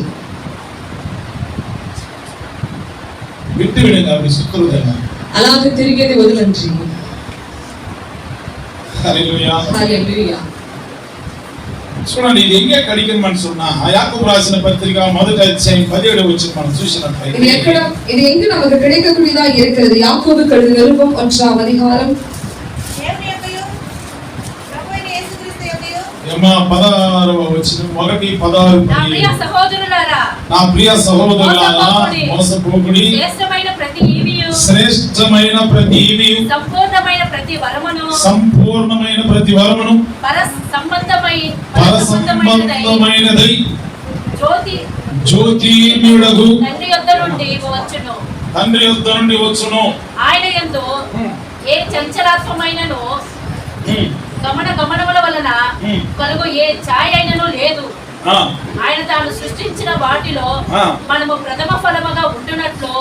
விட்டு விடுங்க, அப்படி சுத்துறதெல்லாம். అలాగే తిరిగేది వదలండి. హల్లెలూయా, హల్లెలూయా. చూడండి, ఇది ఎங்கே కడిగమని சொன்னா యాకోబు రాసిన పత్రిక 1వ అధ్యాయం 17వ వచనం మనం చూసినట్లయితే இது எங்க நமக்கு கிடைக்கக்கூடியதா இருக்கிறது? யாக்கோபு எழுதின நிருபம் 1ஆம் அதிகாரம் యెహోవా 16వ వచనం 1:16. నా ప్రియ సహోదరులారా మోసపోకుడి, శ్రేష్టమైన ప్రతి ఈవియు సంపూర్ణమైన ప్రతి వరమును పర సంబంధమైనదై జ్యోతిర్మయుడగు తండ్రి యొద్ద నుండి వచ్చును. ఆయన యందు ఏ చంచలాత్వమైనను గమనముల వలన కలుగు ఏ ఛాయ అయినను లేదు. ఆయన తాను సృష్టించిన వాటిలో మనము ప్రథమ ఫలముగా ఉండునట్లు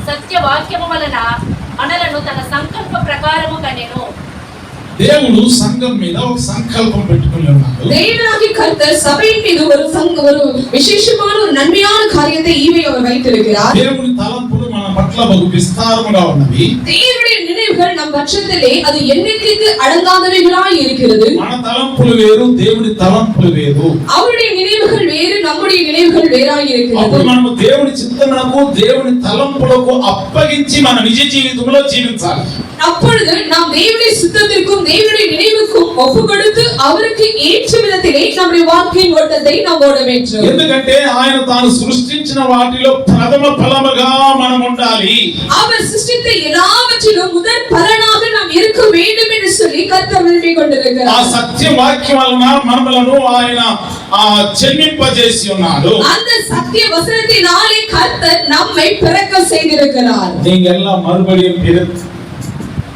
సత్య వాక్యము వలన మనలను తన సంకల్ప ప్రకారము కనెను. దేవుడు సంఘం మీద ఒక సంకల్పం పెట్టుకొని ఉన్నాడు. தேவனாகிய கர்த்தர் சபையின் மீது ஒரு விசேஷமான ஒரு நன்மையான காரியத்தை ஈவை அவர் வைத்திருக்கிறார். దేవుని తలంపులు మన పట్ల బహు విస్తారముగా ఉన్నవి. தேவனுடைய நினைவுகள் நம் பட்சத்திலே அது எண்ணிக்கைக்கு அடங்காதவைகளாய் இருக்கிறது. మన తలంపులు వేరు, దేవుని తలంపులు వేరు. அவருடைய நினைவுகள் வேறு, நம்முடைய நினைவுகள் வேறாய் இருக்கிறது. అప్పుడు మనము దేవుని చిత్తమునకు దేవుని తలంపులకు అప్పగించి మన నిజ జీవితంలో జీవించాలి. அப்பொழுது நாம் தேவனுடைய சித்தத்திற்கும் தேவனுடைய நினைவுக்கும் ஒப்பு கொடுத்து அவருக்கு ஏற்ற விதத்திலே நம்முடைய வாழ்க்கையின் ஓட்டத்தை நாம் ஓட வேண்டும். ఎందుకంటే ఆయన తాను సృష్టించిన వాటిలో ప్రథమ ఫలముగా మనం ఉండాలి. அவர் சிருஷ்டித்த எல்லாவற்றிலும் முதல் பலனாக நாம் இருக்க வேண்டும் என்று சொல்லி கர்த்தர் விரும்பிக் கொண்டிருக்கிறார். ఆ సత్య వాక్యం వలన మనలను ఆయన జన్మింపజేసి ఉన్నాడు. அந்த சத்திய வசனத்தினாலே கர்த்தர் நம்மை பிறக்க செய்திருக்கிறார். நீங்க எல்லாம் மறுபடியும்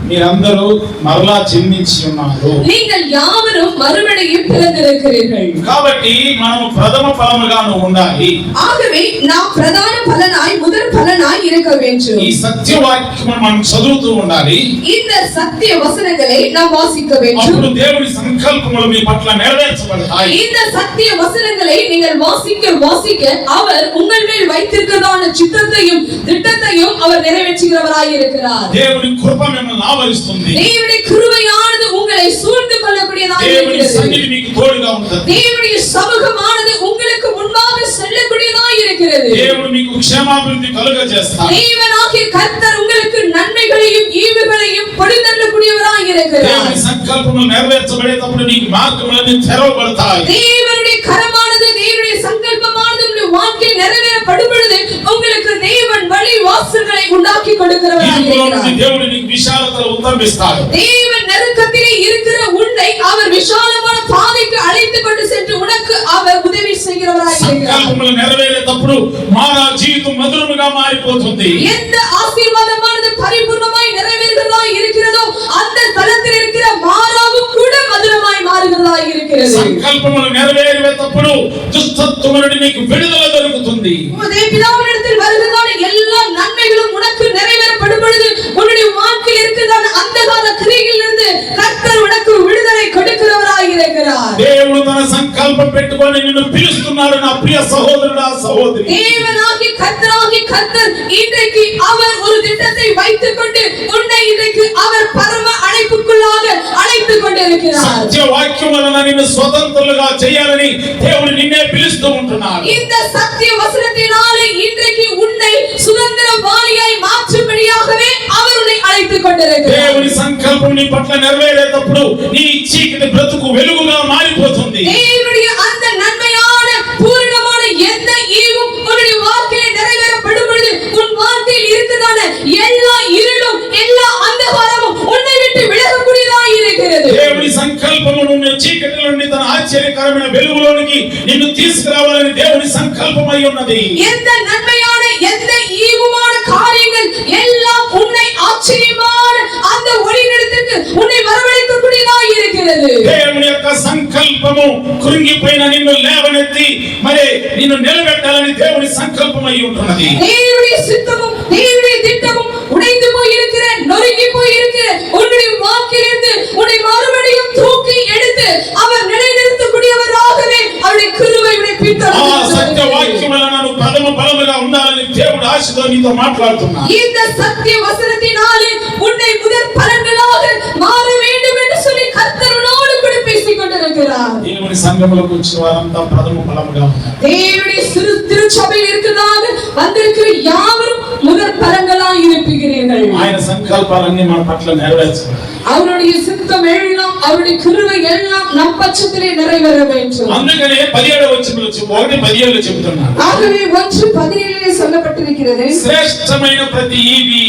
మీరందరూ మరలా జన్మించి ఉన్నారు. நீங்கள் யாவரும் மறுபடியும் பிறந்திருக்கிறீர்கள். కాబట్టి మనము ప్రథమ ఫలముగా ఉండాలి. ஆகவே நாம் பிரதான பலனாய் முதல் பலனாய் இருக்க வேண்டும். ఈ సత్యవాక్యం మనం చదువుతూ ఉండాలి. இந்த சத்திய வசனங்களை நாம் வாசிக்க வேண்டும். అప్పుడు దేవుని సంకల్పములు మీ పట్ల నెరవేర్చబడతాయి. இந்த சத்திய வசனங்களை நீங்கள் வாசிக்க அவர் உங்கள் மேல் வைத்திருக்கிறதான சித்தத்தையும் திட்டத்தையும் அவர் நிறைவேற்றுகிறவராய் இருக்கிறார். దేవుని కృప మిమ్మల్ని ఆవరిస్తుంది. தேவனுடைய கிருபையானது உங்களை சூழ்ந்து கொள்ளக்கூடியதாக దేవుని இருக்கிறது. సన్నిధి మీకు తోడుగా ఉంటుంది. தேவனுடைய சமூகமானது உங்களுக்கு முன்பாக செல்லக்கூடியதாக இருக்கிறது. దేవుడు మీకు క్షేమాభివృద్ధి కలుగజేస్తాడు. தேவனாகிய கர்த்தர் உங்களுக்கு நன்மைகளையும் ஈவுகளையும் பொழிந்தருளக்கூடியவராய் இருக்கிறார். దేవుని సంకల్పములు నెరవేర్చబడేటప్పుడు నీకు మార్గములన్నీ తెరవబడతాయి. தேவனுடைய கரமானது தேவனுடைய சங்கல்பமானது உங்களுடைய வாழ்க்கையில் நிறைவேறப்படும் பொழுது உங்களுக்கு தேவன் வழி வாசல்களை உண்டாக்கி கொடுக்கிறவராய் இருக்கிறார். దేవుడు నీకు విశాలతలో ఉత్తమిస్తాడు. தேவன் நெருக்கத்திலே இருக்கிற உன்னை அவர் విశాలமான பாதைக்கு அழைத்து கொண்டு சென்று உனக்கு அவர் உதவி செய்கிறவராய் இருக்கிறார். సంకల్పములు నెరవేరేటప్పుడు మానవ జీవితం మధురముగా మారిపోతుంది. எந்த ஆசீர்வாதமானது பரிபூர்ணமாய் நிறைவேறுகிறதாய் இருக்கிறதோ அந்த தலத்தில் இருக்கிற மாறாவும் கூட மதுரமாய் மாறுகிறதாய் இருக்கிறது. సంకల్పములు నెరవేరేటప్పుడు దుష్టత్వము నుండి నీకు విడుదల దొరుకుతుంది. உம்முடைய பிதாவினிடத்தில் வருகிறதான எல்லா நன்மைகளும் உனக்கு நிறைவேறப்படும் பொழுது உன்னுடைய வாழ்க்கையில் இருக்கிறதான அந்தகார கிரியைகளிலிருந்து கர்த்தர் உனக்கு விடுதலை கொடுக்கிறவராய் இருக்கிறார். దేవుడు తన సంకల్పం పెట్టుకొని నిన్ను పిలుస్తున్నాడు నా ప్రియ సహోదరుడా సహోదరి. தேவனாகிய கர்த்தர் இன்றைக்கு அவர் ஒரு திட்டத்தை வைத்துக் கொண்டு உன்னை இன்றைக்கு அவர் பரம அழைப்புக்குள்ளாக அழைத்துக் கொண்டிருக்கிறார். సత్య వాక్యం వలన నిన్ను స్వతంత్రులుగా చేయాలని దేవుడు నిన్నే పిలుస్తూ ఉంటున్నాడు. இந்த சத்திய வசனத்தினாலே இன்றைக்கு உன்னை சுதந்திரவாளியாய் மாற்றும்படியாகவே அவர் உன்னை அழைத்துக் கொண்டிருக்கிறார். దేవుని సంకల్పం నీ పట్ల నెరవేరేటప్పుడు నీ చీకటి బ్రతుకు వెలుగుగా మారిపోతుంది. தேவனுடைய அந்த நன்மையான பூரணமான எந்த ஈவும் உன்னுடைய வாழ்க்கையிலே நிறைவேறப்படும் பொழுது உன் வாழ்க்கையில் இருக்கிறதான எல்லா இருளும் எல்லா அந்தகாரமும் உன்னை விட்டு விலகக்கூடியதாய் இருக்கிறது. దేవుని సంకల్పము నిన్ను చీకటి నుండి తన ఆశ్చర్యకరమైన వెలుగులోనికి నిన్ను తీసుకురావాలని దేవుని సంకల్పమై ఉన్నది. எந்த நன்மையான எந்த ஈவுமான காரியங்கள் எல்லாம் உன்னை ஆச்சரியமான அந்த ஒளியிடத்திற்கு உன்னை வரவழைக்கக்கூடியதாய் இருக்கிறது. దేవుని యొక్క సంకల్పము కృంగిపోయిన నిన్ను లేవనెత్తి మరి నిన్ను నిలబెట్టాలని దేవుని సంకల్పమై ఉంటున్నది. தேவனுடைய சித்தமும் தேவனுடைய திட்டமும் உடைந்து போயிருக்கிற நொறுங்கி போயிருக்கிற உன்னுடைய வாக்கிலிருந்து உன்னை மறுபடியும் தூக்கி எடுத்து அவர் நிலைநிறுத்தக்கூடியவராகவே அவருடைய கிருபை உன்னை பின்தொடர்கிறது. సత్య వాక్యం వలన నువ్వు ప్రథమ బలముగా ఉండాలని దేవుడు ఆశతో నీతో మాట్లాడుతున్నాడు. இந்த சத்திய வசனத்தினாலே உன்னை முதற் பலன்களாக மாற வேண்டும் என்று சொல்லி கர்த்தர் உன்னோடு கூட பேசிக் கொண்டிருக்கிறார். దేవుని సంఘములకు వచ్చిన వారంతా ప్రథమ బలముగా ఉన్నారు. தேவனுடைய திருச்சபையில் இருக்கிறதாக வந்திருக்கிற யாவரும் முதற் பலன்களாய் இருப்பீர்கள். ఆయన సంకల్పాలన్నీ మన పట్ల నెరవేర్చాలి. அவருடைய சித்தம் எல்லாம் அவருடைய கிருபை எல்லாம் நம் பட்சத்திலே நிறைவேற வேண்டும். అందుకనే 17వ వచనంలో 1:17 చెప్తున్నాడు. ஆகவே 1:17 சொல்லப்பட்டிருக்கிறது, శ్రేష్టమైన ప్రతి ఈవి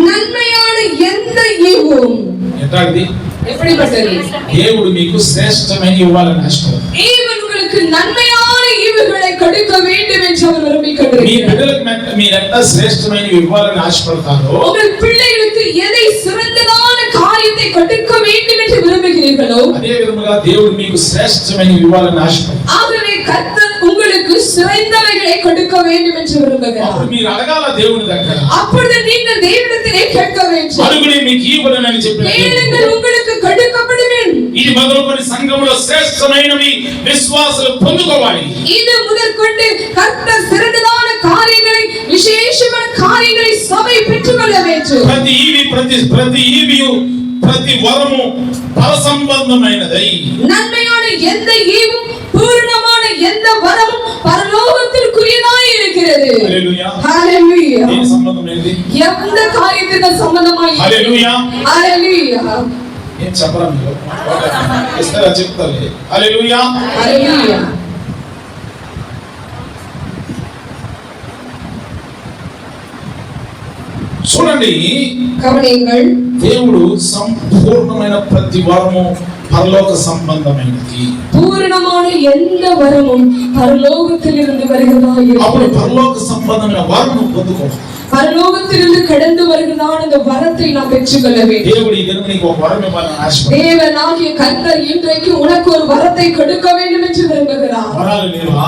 நன்மையான எந்த ஈவும் ఎట్లాంటిది எப்படிப்பட்டது? దేవుడు మీకు శ్రేష్టమైన ఇవ్వాలని ఆశపడుతున్నాడు. தேவன் உங்களுக்கு நன்மையான ஈவுகளை கொடுக்க வேண்டும் என்று அவர் మీ விரும்புகிறார். బిడ్డలకు మీరు ఎంత శ్రేష్టమైనవి ఇవ్వాలని ఆశపడతారో உங்கள் பிள்ளைகளுக்கு எதை சிறந்ததான காரியத்தை கொடுக்க வேண்டும் என்று விரும்புகிறீர்களோ అదే విధముగా దేవుడు మీకు శ్రేష్టమైనవి ఇవ్వాలని ఆశపడతాడు. ஆகவே கர்த்தர் உங்களுக்கு சிறந்தவைகளை கொடுக்க வேண்டும் என்று விரும்புகிறார். అప్పుడు మీరు అడగాల దేవుని దగ్గర. அப்பொழுது நீங்கள் தேவனிடத்திலே கேட்க வேண்டும். అడుగుడి మీకు ఇవ్వబడునని చెప్పిన கேளுங்கள் உங்களுக்கு கொடுக்கப்படும். ఇది మొదలుకొని సంఘములో శ్రేష్టమైనవి విశ్వాసులు పొందుకోవాలి. இது முதற்கொண்டு கர்த்தர் சிறந்ததான காரியங்களை விசேஷமான காரியங்களை சபை பெற்றுக்கொள்ள வேண்டும். ప్రతి ఈవియు ప్రతి వరము పర సంబంధమైనదై நன்மையான எந்த ஈவும் பூரணமான எந்த வரமும் பரலோகத்திற்குரியதாய் இருக்கிறது. హల్లెలూయా. ஹalleluya. దీని సంబంధమైనది எந்த காரியத்துக்கு சம்பந்தமாய் హల్లెలూయా. ஹalleluya. ఏం చెప్పరా మీరు ఇస్తారా చెప్తాలే. హల్లెలూయా. ஹalleluya. చూడండి, கவனியுங்கள், దేవుడు సంపూర్ణమైన ప్రతి వరము పరలోక సంబంధమైనది. பூரணமான எந்த வரமும் பரலோகத்திலிருந்து வருகிறதாய் అప్పుడు இருக்கிறது. పరలోక సంబంధమైన వరము పొందుకోవాలి. பரலோகத்திலிருந்து கடந்து வருகிறதான அந்த வரத்தை நாம் பெற்றுக்கொள்ள வேண்டும். దేవుడు ఈ దినం నీకు ఒక వరం ఇవ్వాలని ఆశపడుతున్నాడు. தேவனாகிய கர்த்தர் இன்றைக்கு உனக்கு ஒரு வரத்தை கொடுக்க வேண்டும் என்று விரும்புகிறார். వరాలు లేవా?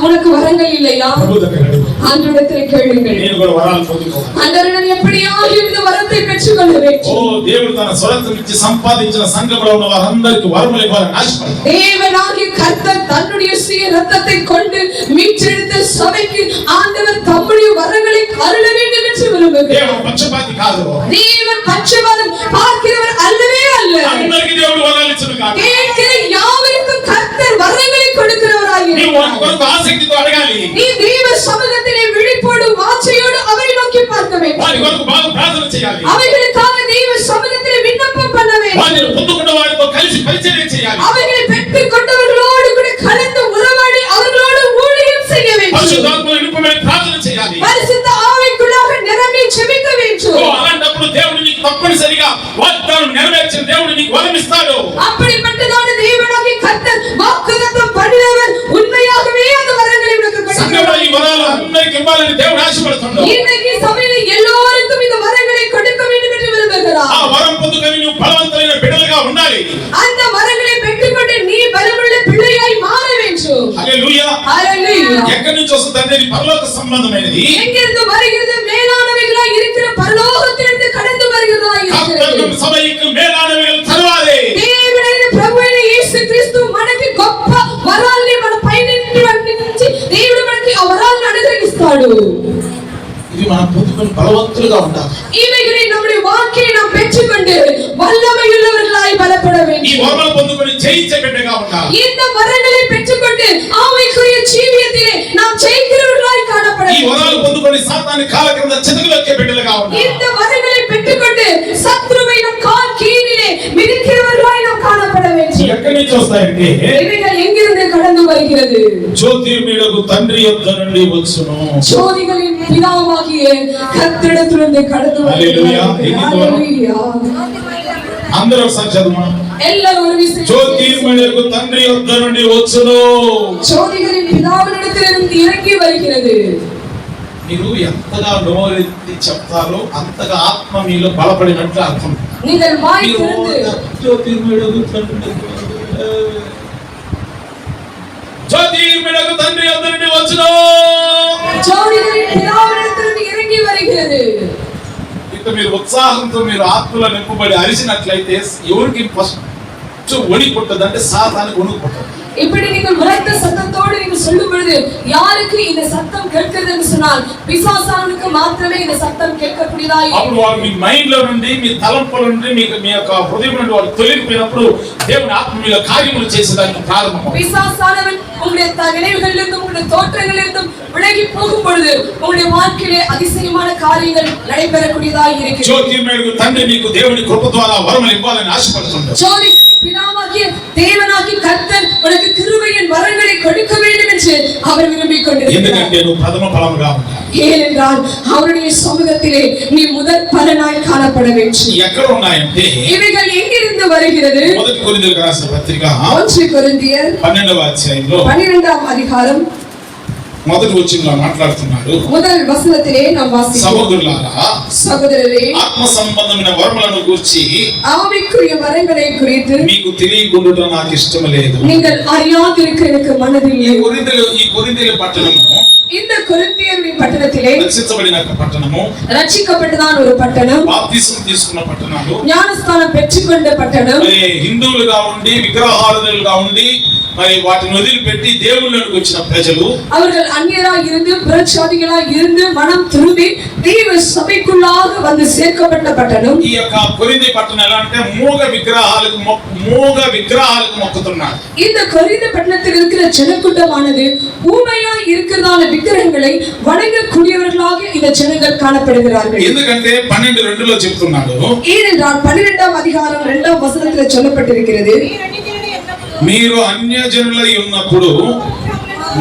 உனக்கு வரங்கள் இல்லையா? ప్రభు దగ్గర అడుగు. ஆண்டவரிடத்தில் கேளுங்கள். నేను కూడా వరాలు పొందుకోవాలి. ஆண்டவரே, நான் எப்படியாக இந்த வரத்தை பெற்றுக்கொள்ள ఓ வேண்டும்? దేవుడు తన స్వరత్వం ఇచ్చి సంపాదించిన సంఘంలో ఉన్న వారందరికీ వరములు ఇవ్వాలని ఆశపడుతున్నాడు. தேவனாகிய கர்த்தர் தன்னுடைய சுய ரத்தத்தை கொண்டு மீட்டெடுத்த சபைக்கு ஆண்டவர் தம்முடைய வரங்களை அருள வேண்டும் என்று விரும்புகிறார். దేవుడు పక్షపాతి కాదు. தேவன் பட்சபாதம் பார்க்கிறவர் அல்லவே அல்ல. అందరికీ దేవుడు వరాలు ఇచ్చును కాదు. கேட்கிற யாவருக்கும் கர்த்தர் வரங்களை கொடுக்கிறவராய் నీవు இருக்கிறார். కొరకు ఆసక్తితో అడగాలి. நீ தேவ சமூகத்திலே விழிப்போடு வாஞ்சையோடு அவரை நோக்கி பார்க்க வேண்டும். వారి కొరకు బాగా ప్రార్థన చేయాలి. அவைகளுக்காக தேவ சமூகத்திலே விண்ணப்பம் பண்ண வேண்டும். వారిని పొందుకున్న వారితో కలిసి పరిచర్య చేయాలి. அவைகளை பெற்றுக் கொண்டவர்களோடு கூட கலந்து உறவாடி அவர்களோடு ஊழியம் செய்ய வேண்டும். పరిశుద్ధాత్మ నింపమని ప్రార్థన చేయాలి. பரிசுத்த ஆவிக்குள்ளாக తప్పనిసరిగా వాగ్దానం నెరవేర్చిన దేవుడు నీకు వరం ఇస్తాడు. அப்படிப்பட்டதான தேவனாகிய கர்த்தர் வாக்குத்தத்தம் பண்ணினவர் உண்மையாகவே அந்த வரங்களை உனக்கு கொடுக்கிறார். సంఘంలో ఈ వరాలు అందరికీ ఇవ్వాలని దేవుడు ఆశపడుతున్నాడు. இன்னைக்கு சபையில எல்லாருக்கும் இந்த வரங்களை கொடுக்க வேண்டும் என்று விரும்புகிறார். ఆ వరం పొందుకొని నువ్వు బలవంతమైన బిడ్డలుగా ఉండాలి. அந்த வரங்களை பெற்றுக்கொண்டு நீ பலமுள்ள பிள்ளையாய் மாற வேண்டும். హల్లెలూయా. హల్లెలూయా. ఎక్కడి నుంచి వస్తుందంటే ఇది పరలోక సంబంధమైనది. எங்கிருந்து வருகிறது? மேலானவைகளாய் இருக்கிற பரலோகத்திலிருந்து கடந்து வருகிறதாய் இருக்கிறது. సభకు మేలానవిகள் తరువాదే దేవుడైన ప్రభువైన యేసు క్రీస్తు మనకి గొప్ప వరాల్ని మన పైనుండి దేవుడు మనకి ఆ వరాలను అనుగ్రహిస్తాడు. ఇది మనం పొందుకొని బలవంతులుగా ఉండాలి. இவைகளை நம்முடைய வாழ்க்கையை நாம் பெற்றுக்கொண்டு வல்லமையுள்ளவர்களாய் பலப்பட வேண்டும். ఈ వరాలు పొందుకొని జయించే బిడ్డగా ఉండాలి. இந்த வரங்களை பெற்றுக்கொண்டு ஆவிக்குரிய ஜீவியத்திலே நாம் ஜெயிக்கிறவர்களாய் காணப்பட ఈ வேண்டும். వరాలు పొందుకొని సాతాను కాళ్ళ కింద చితకలొక్కే బిడ్డలుగా ఉండాలి. இந்த வரங்களை பெற்றுக்கொண்டு சத்துருவை நம் கால் கீழிலே மிதிக்கிறவர்களாய் நாம் காணப்பட வேண்டும். ఎక్కడి నుంచి వస్తాయంటే இவைகள் எங்கிருந்து கடந்து வருகிறது? జ్యోతిర్మయుడకు తండ్రి యొద్ద నుండి వచ్చును. ஜோதிகளின் பிதாவாகிய கர்த்தரிடத்திலிருந்து கடந்து హల్లెలూయా. హల్లెలూయా. అందరూ ఒకసారి చదువు. எல்லாரும் ஒரு விசை. జ్యోతిర్మయుడకు తండ్రి యొద్ద నుండి వచ్చును. ஜோதிகளின் பிதாவினிடத்திலிருந்து இறங்கி வருகிறது. మీరు ఎంతగా నోరెత్తి చెప్తారో అంతగా ఆత్మ మీలో బలపడినట్లు అర్థం. நீங்கள் வாய் திறந்து జ్యోతిర్మయుడకు తండ్రి యొద్ద నుండి వచ్చును. ஜோதிகளின் பிதாவினிடத்திலிருந்து இறங்கி வருகிறது. ఇక మీరు ఉత్సాహంతో మీరు ఆత్మలో నింపబడి అరిచినట్లయితే ఎవరికి ఫస్ట్ ఒడి పుట్టదంటే సాతానికి వణుకు పుట్టదు. இப்படி நீங்கள் உரத்த சத்தத்தோடு நீங்கள் சொல்லும் பொழுது யாருக்கு இந்த சத்தம் கேட்கிறது என்று சொன்னால் பிசாசானுக்கு மாத்திரமே இந்த சத்தம் கேட்கக்கூடியதாய் అప్పుడు వాళ్ళు మీ మైండ్ లో నుండి మీ తలంపుల నుండి మీకు మీ యొక్క హృదయం నుండి వాళ్ళు తొలగిపోయినప్పుడు దేవుని ఆత్మ మీలో కార్యములు చేసేదానికి ప్రారంభం. பிசாசானவன் உங்களுடைய நினைவுகளிலிருந்தும் உங்களுடைய தோற்றங்களிலிருந்தும் விலகி போகும் பொழுது உங்களுடைய வாழ்க்கையிலே அதிசயமான காரியங்கள் நடைபெறக்கூடியதாய் இருக்கிறது. జ్యోతిర్మయుడు తండ్రి నీకు దేవుని కృప ద్వారా వరములు ఇవ్వాలని ఆశపడుతున్నాడు. ஜோதி பிதாவாகிய தேவனாகிய கர்த்தர் உனக்கு கிருபையின் வரங்களை கொடுக்க வேண்டும் என்று அவர் விரும்பிக் கொண்டிருக்கிறார். ఎందుకంటే నువ్వు ప్రథమ ఫలముగా ఉండాలి. ஏனென்றால் அவருடைய சமூகத்திலே நீ முதல் பலனாய் காணப்பட வேண்டும். ఎక్కడ ఉన్నాయంటే இவைகள் எங்கிருந்து வருகிறது? మొదటి కొరింథీయులకు రాసిన పత్రిక 1 కొరింథీయర్ 12వ అధ్యాయంలో 12వ అధికారం మొదటి వచనంలో మాట్లాడుతున్నాడు. முதல் வசனத்திலே நாம் வாசிக்கிறோம். సహోదరులారా సహోదరరే ఆత్మ సంబంధమైన వరములను గురించి ஆவிக்குரிய வரங்களை குறித்து మీకు తెలియకుండా నాకు ఇష్టం లేదు. நீங்கள் அறியாதிருக்க எனக்கு மனதில்லை. ఈ కొరింథీయుల పట్టణము இந்த కొరింథీయుల పట్టణத்திலே రక్షించబడిన పట్టణము, రక్షించబడ్డదాన ஒரு పట్టణం, బాప్తిసం తీసుకున్న పట్టణాలు, ஞானஸ்தானம் பெற்றுக்கொண்ட పట్టణం, మరి హిందువులుగా ఉండి విగ్రహారాధనలుగా ఉండి మరి వాటిని వదిలిపెట్టి దేవుళ్ళకి వచ్చిన ప్రజలు, அவர்கள் அந்நியராய் இருந்து புறஜாதிகளாய் இருந்து மனம் திரும்பி தேவ சபைக்குள்ளாக வந்து சேர்க்கப்பட்ட పట్టణం. ఈ యొక్క కొరింథీ పట్టణం ఎలా అంటే మూగ విగ్రహాలకు మొక్కుతున్నారు. இந்த కొరింథీ పట్టణத்தில் இருக்கிற ஜனக்கூட்டமானது ஊமையாய் இருக்கிறதான விக்கிரகங்களை வணங்கக்கூடியவர்களாக இந்த ஜனங்கள் காணப்படுகிறார்கள். ఎందుకంటే 12:2లో చెప్తున్నాడు, ஏனென்றால் 12ஆம் அதிகாரம் 2ஆம் வசனத்தில் சொல்லப்பட்டிருக்கிறது, మీరు అన్యజనులై ఉన్నప్పుడు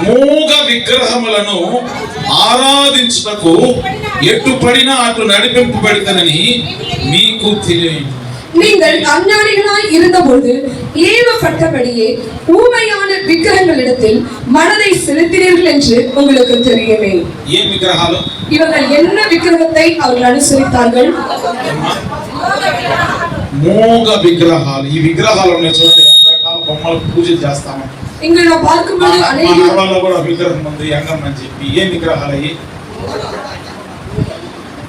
మూగ విగ్రహములను ఆరాధించుటకు ఎటు పడినా అటు నడిపింపబడతానని మీకు తెలియదు. நீங்கள் அஞ்ஞானிகளாய் இருந்தபோது ஏவப்பட்டபடியே ஊமையான விக்கிரகங்களிடத்தில் மனதை செலுத்தினீர்கள் என்று உங்களுக்கு தெரியுமே. ఏ విగ్రహాలు? இவர்கள் என்ன விக்கிரகத்தை அவர்கள் அனுசரித்தார்கள்? మూగ విగ్రహాలు. ఈ విగ్రహాలు ఉన్నాయి చూడండి, రకరకాల బొమ్మలు పూజలు చేస్తాము. இங்கு நாம் பார்க்கும்போது அநேக నగరాల్లో కూడా విగ్రహం ఉంది యంగం అని చెప్పి. ఏ విగ్రహాలు అయ్యి?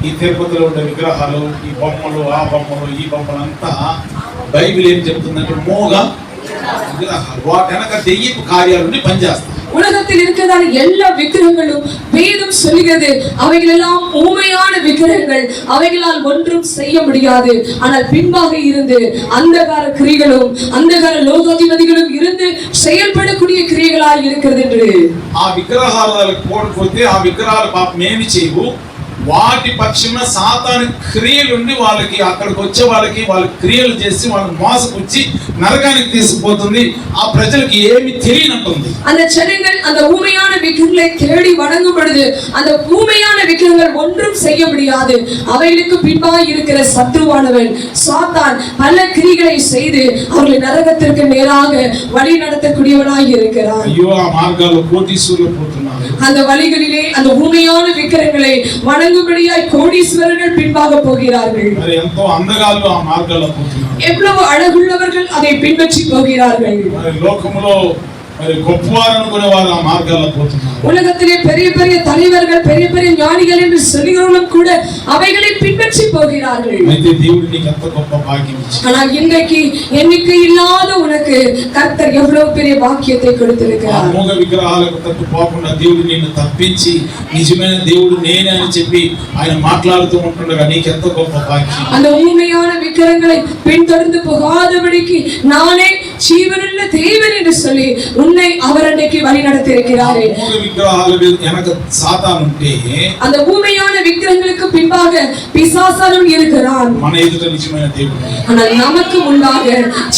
ఈ తిరుపతిలో ఉండే విగ్రహాలు, ఈ బొమ్మలు, ఆ బొమ్మలు, ఈ బొమ్మలు అంతా బైబిల్ ఏం చెప్తుందంటే మూగ విగ్రహాలు. వాటి వెనక దెయ్యపు కార్యాలని పనిచేస్తాయి. உலகத்தில் இருக்கிறதான எல்லா விக்கிரகங்களும் வேதம் சொல்லுகிறது அவைகள் எல்லாம் ஊமையான விக்கிரகங்கள், அவைகளால் ஒன்றும் செய்ய முடியாது. ஆனால் பின்பாக இருந்து அந்தகார கிரியைகளும் அந்தகார லோகாதிபதிகளும் இருந்து செயல்படக்கூடிய கிரியைகளாய் இருக்கிறது என்று. ఆ విగ్రహాలకు పోతే ఆ విగ్రహాలు పాపం ఏమి చేయవు. వాటి పక్షమున సాతాను క్రియలు ఉండి వాళ్ళకి అక్కడికి వచ్చే వాళ్ళకి వాళ్ళ క్రియలు చేసి వాళ్ళని మోసపుచ్చి నరకానికి తీసుకుపోతుంది. ఆ ప్రజలకు ఏమి తెలియనట్టుంది. அந்த ஜனங்கள் அந்த ஊமையான விக்கிரங்களை தேடி வணங்கும் பொழுது அந்த ஊமையான விக்கிரங்கள் ஒன்றும் செய்ய முடியாது. அவைகளுக்கு பின்பாய் இருக்கிற சத்துருவானவன் சாத்தான் பல கிரியைகளை செய்து அவர்களை நரகத்திற்கு நேராக வழி நடத்தக்கூடியவனாய் இருக்கிறான். ஐயோ, ఆ మార్గాల్లో కోటీశ్వరులు పోతున్నారు. அந்த வழிகளிலே அந்த ஊமையான விக்கிரங்களை வணங்கும்படியாய் கோடீஸ்வரர்கள் பின்பாக போகிறார்கள். మరి ఎంతో అందగాళ్ళు ఆ మార్గాల్లో పోతున్నారు. எவ்வளவு அழகுள்ளவர்கள் அதை பின்பற்றி போகிறார்கள். మరి లోకములో మరి గొప్పవారు అనుకునే వారు ఆ మార్గాల్లో పోతున్నారు. உலகத்திலே பெரிய பெரிய தலைவர்கள் பெரிய பெரிய ஞானிகள் என்று சொல்லுகிறவர்களும் கூட அவைகளை பின்பற்றி போகிறார்கள். అయితే దేవుడు నీకు ఎంత గొప్ప భాగ్యం ఇచ్చాడు. ஆனால் இன்றைக்கு எண்ணிக்கை இல்லாத உனக்கு கர்த்தர் எவ்வளவு பெரிய பாக்கியத்தை கொடுத்திருக்கிறார். మూగ విగ్రహాలకు తట్టు పోకుండా దేవుడు నిన్ను తప్పించి నిజమైన దేవుడు నేనే అని చెప్పి ఆయన మాట్లాడుతూ ఉంటుండగా నీకు ఎంత గొప్ప భాగ్యం. அந்த ஊமையான விக்கிரங்களை பின்தொடர்ந்து போகாதபடிக்கு நானே ஜீவனுள்ள தேவன் என்று சொல்லி உன்னை அவர் அன்றைக்கு வழி நடத்தி இருக்கிறாரே. మూగ విగ్రహాలు వెనక సాతాను ఉంటే அந்த ஊமையான விக்கிரங்களுக்கு பின்பாக பிசாசானும் இருக்கிறான். మన ఎదుట నిజమైన దేవుడు. ஆனால் நமக்கு முன்பாக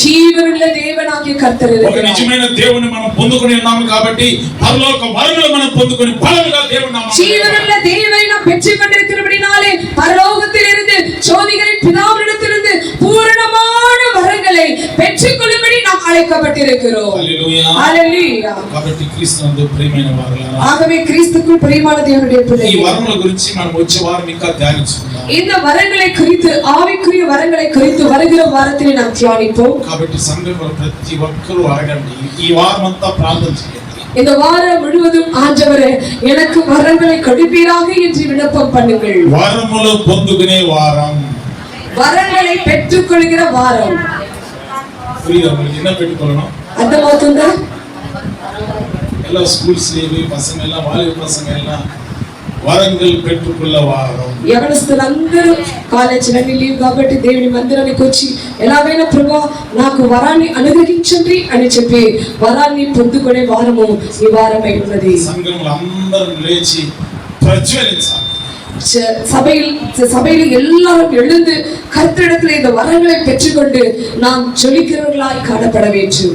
ஜீவனுள்ள தேவனாகிய கர்த்தர் ఒక இருக்கிறார். నిజమైన దేవుని మనం పొందుకొని ఉన్నాము కాబట్టి పరలోక వరములు మనం పొందుకొని బలముగా దేవుని నామమున ஜீவனுள்ள தேவனை நாம் பெற்றுக் கொண்டிருக்கிறபடினாலே பரலோகத்திலிருந்து ஜோதிகளின் பிதாவினிடத்திலிருந்து பூரணமான வரங்களை பெற்றுக்கொள்ளும்படி நாம் அழைக்கப்பட்டிருக்கிறோம். హల్లెలూయా. ஹல்லேலூயா. కాబట్టి క్రీస్తునందు ప్రియమైన వారలారా, ஆகவே கிறிஸ்துவுக்குள் பிரியமான தேவனுடைய ఈ பிள்ளைகளே, వరముల గురించి మనం వచ్చే వారం ఇంకా ధ్యానించుకుందాం. இந்த வரங்களை குறித்து ஆவிக்குரிய வரங்களை குறித்து வருகிற வாரத்திலே நாம் தியானிப்போம். కాబట్టి సంఘంలో ప్రతి ఒక్కరూ అడగండి, ఈ వారం అంతా ప్రార్థన చేయండి. இந்த வாரம் முழுவதும் ஆண்டவரே எனக்கு வரங்களை கொடுப்பீராக என்று விண்ணப்பம் பண்ணுங்கள். వరములు పొందుకునే వారం. வரங்களை பெற்றுக்கொள்கிற வாரம். புரியுதா உங்களுக்கு? என்ன పెట్టుకోవడం? అర్థమవుతుందా? எல்லா ஸ்கூல்ஸ் லீவு, பசங்க எல்லாம் வாலிப பசங்க எல்லாம் వరంగల్ పెట్టుకున్న వారం. యవనస్తులందరూ కాలేజీలన్నీ లీవ్ కాబట్టి దేవుని మందిరానికి వచ్చి ఎలాగైనా ప్రభా నాకు వరాన్ని అనుగ్రహించండి అని చెప్పి వరాన్ని పొందుకునే వారము ఈ వారమై ఉన్నది. సంఘంలో అందరూ లేచి ప్రజ్వలించాలి. சபையில் எல்லாரும் எழுந்து கர்த்தரிடத்தில் இந்த வரங்களை பெற்றுக்கொண்டு நாம் ஜொலிக்கிறவர்களாய் காணப்பட வேண்டும்.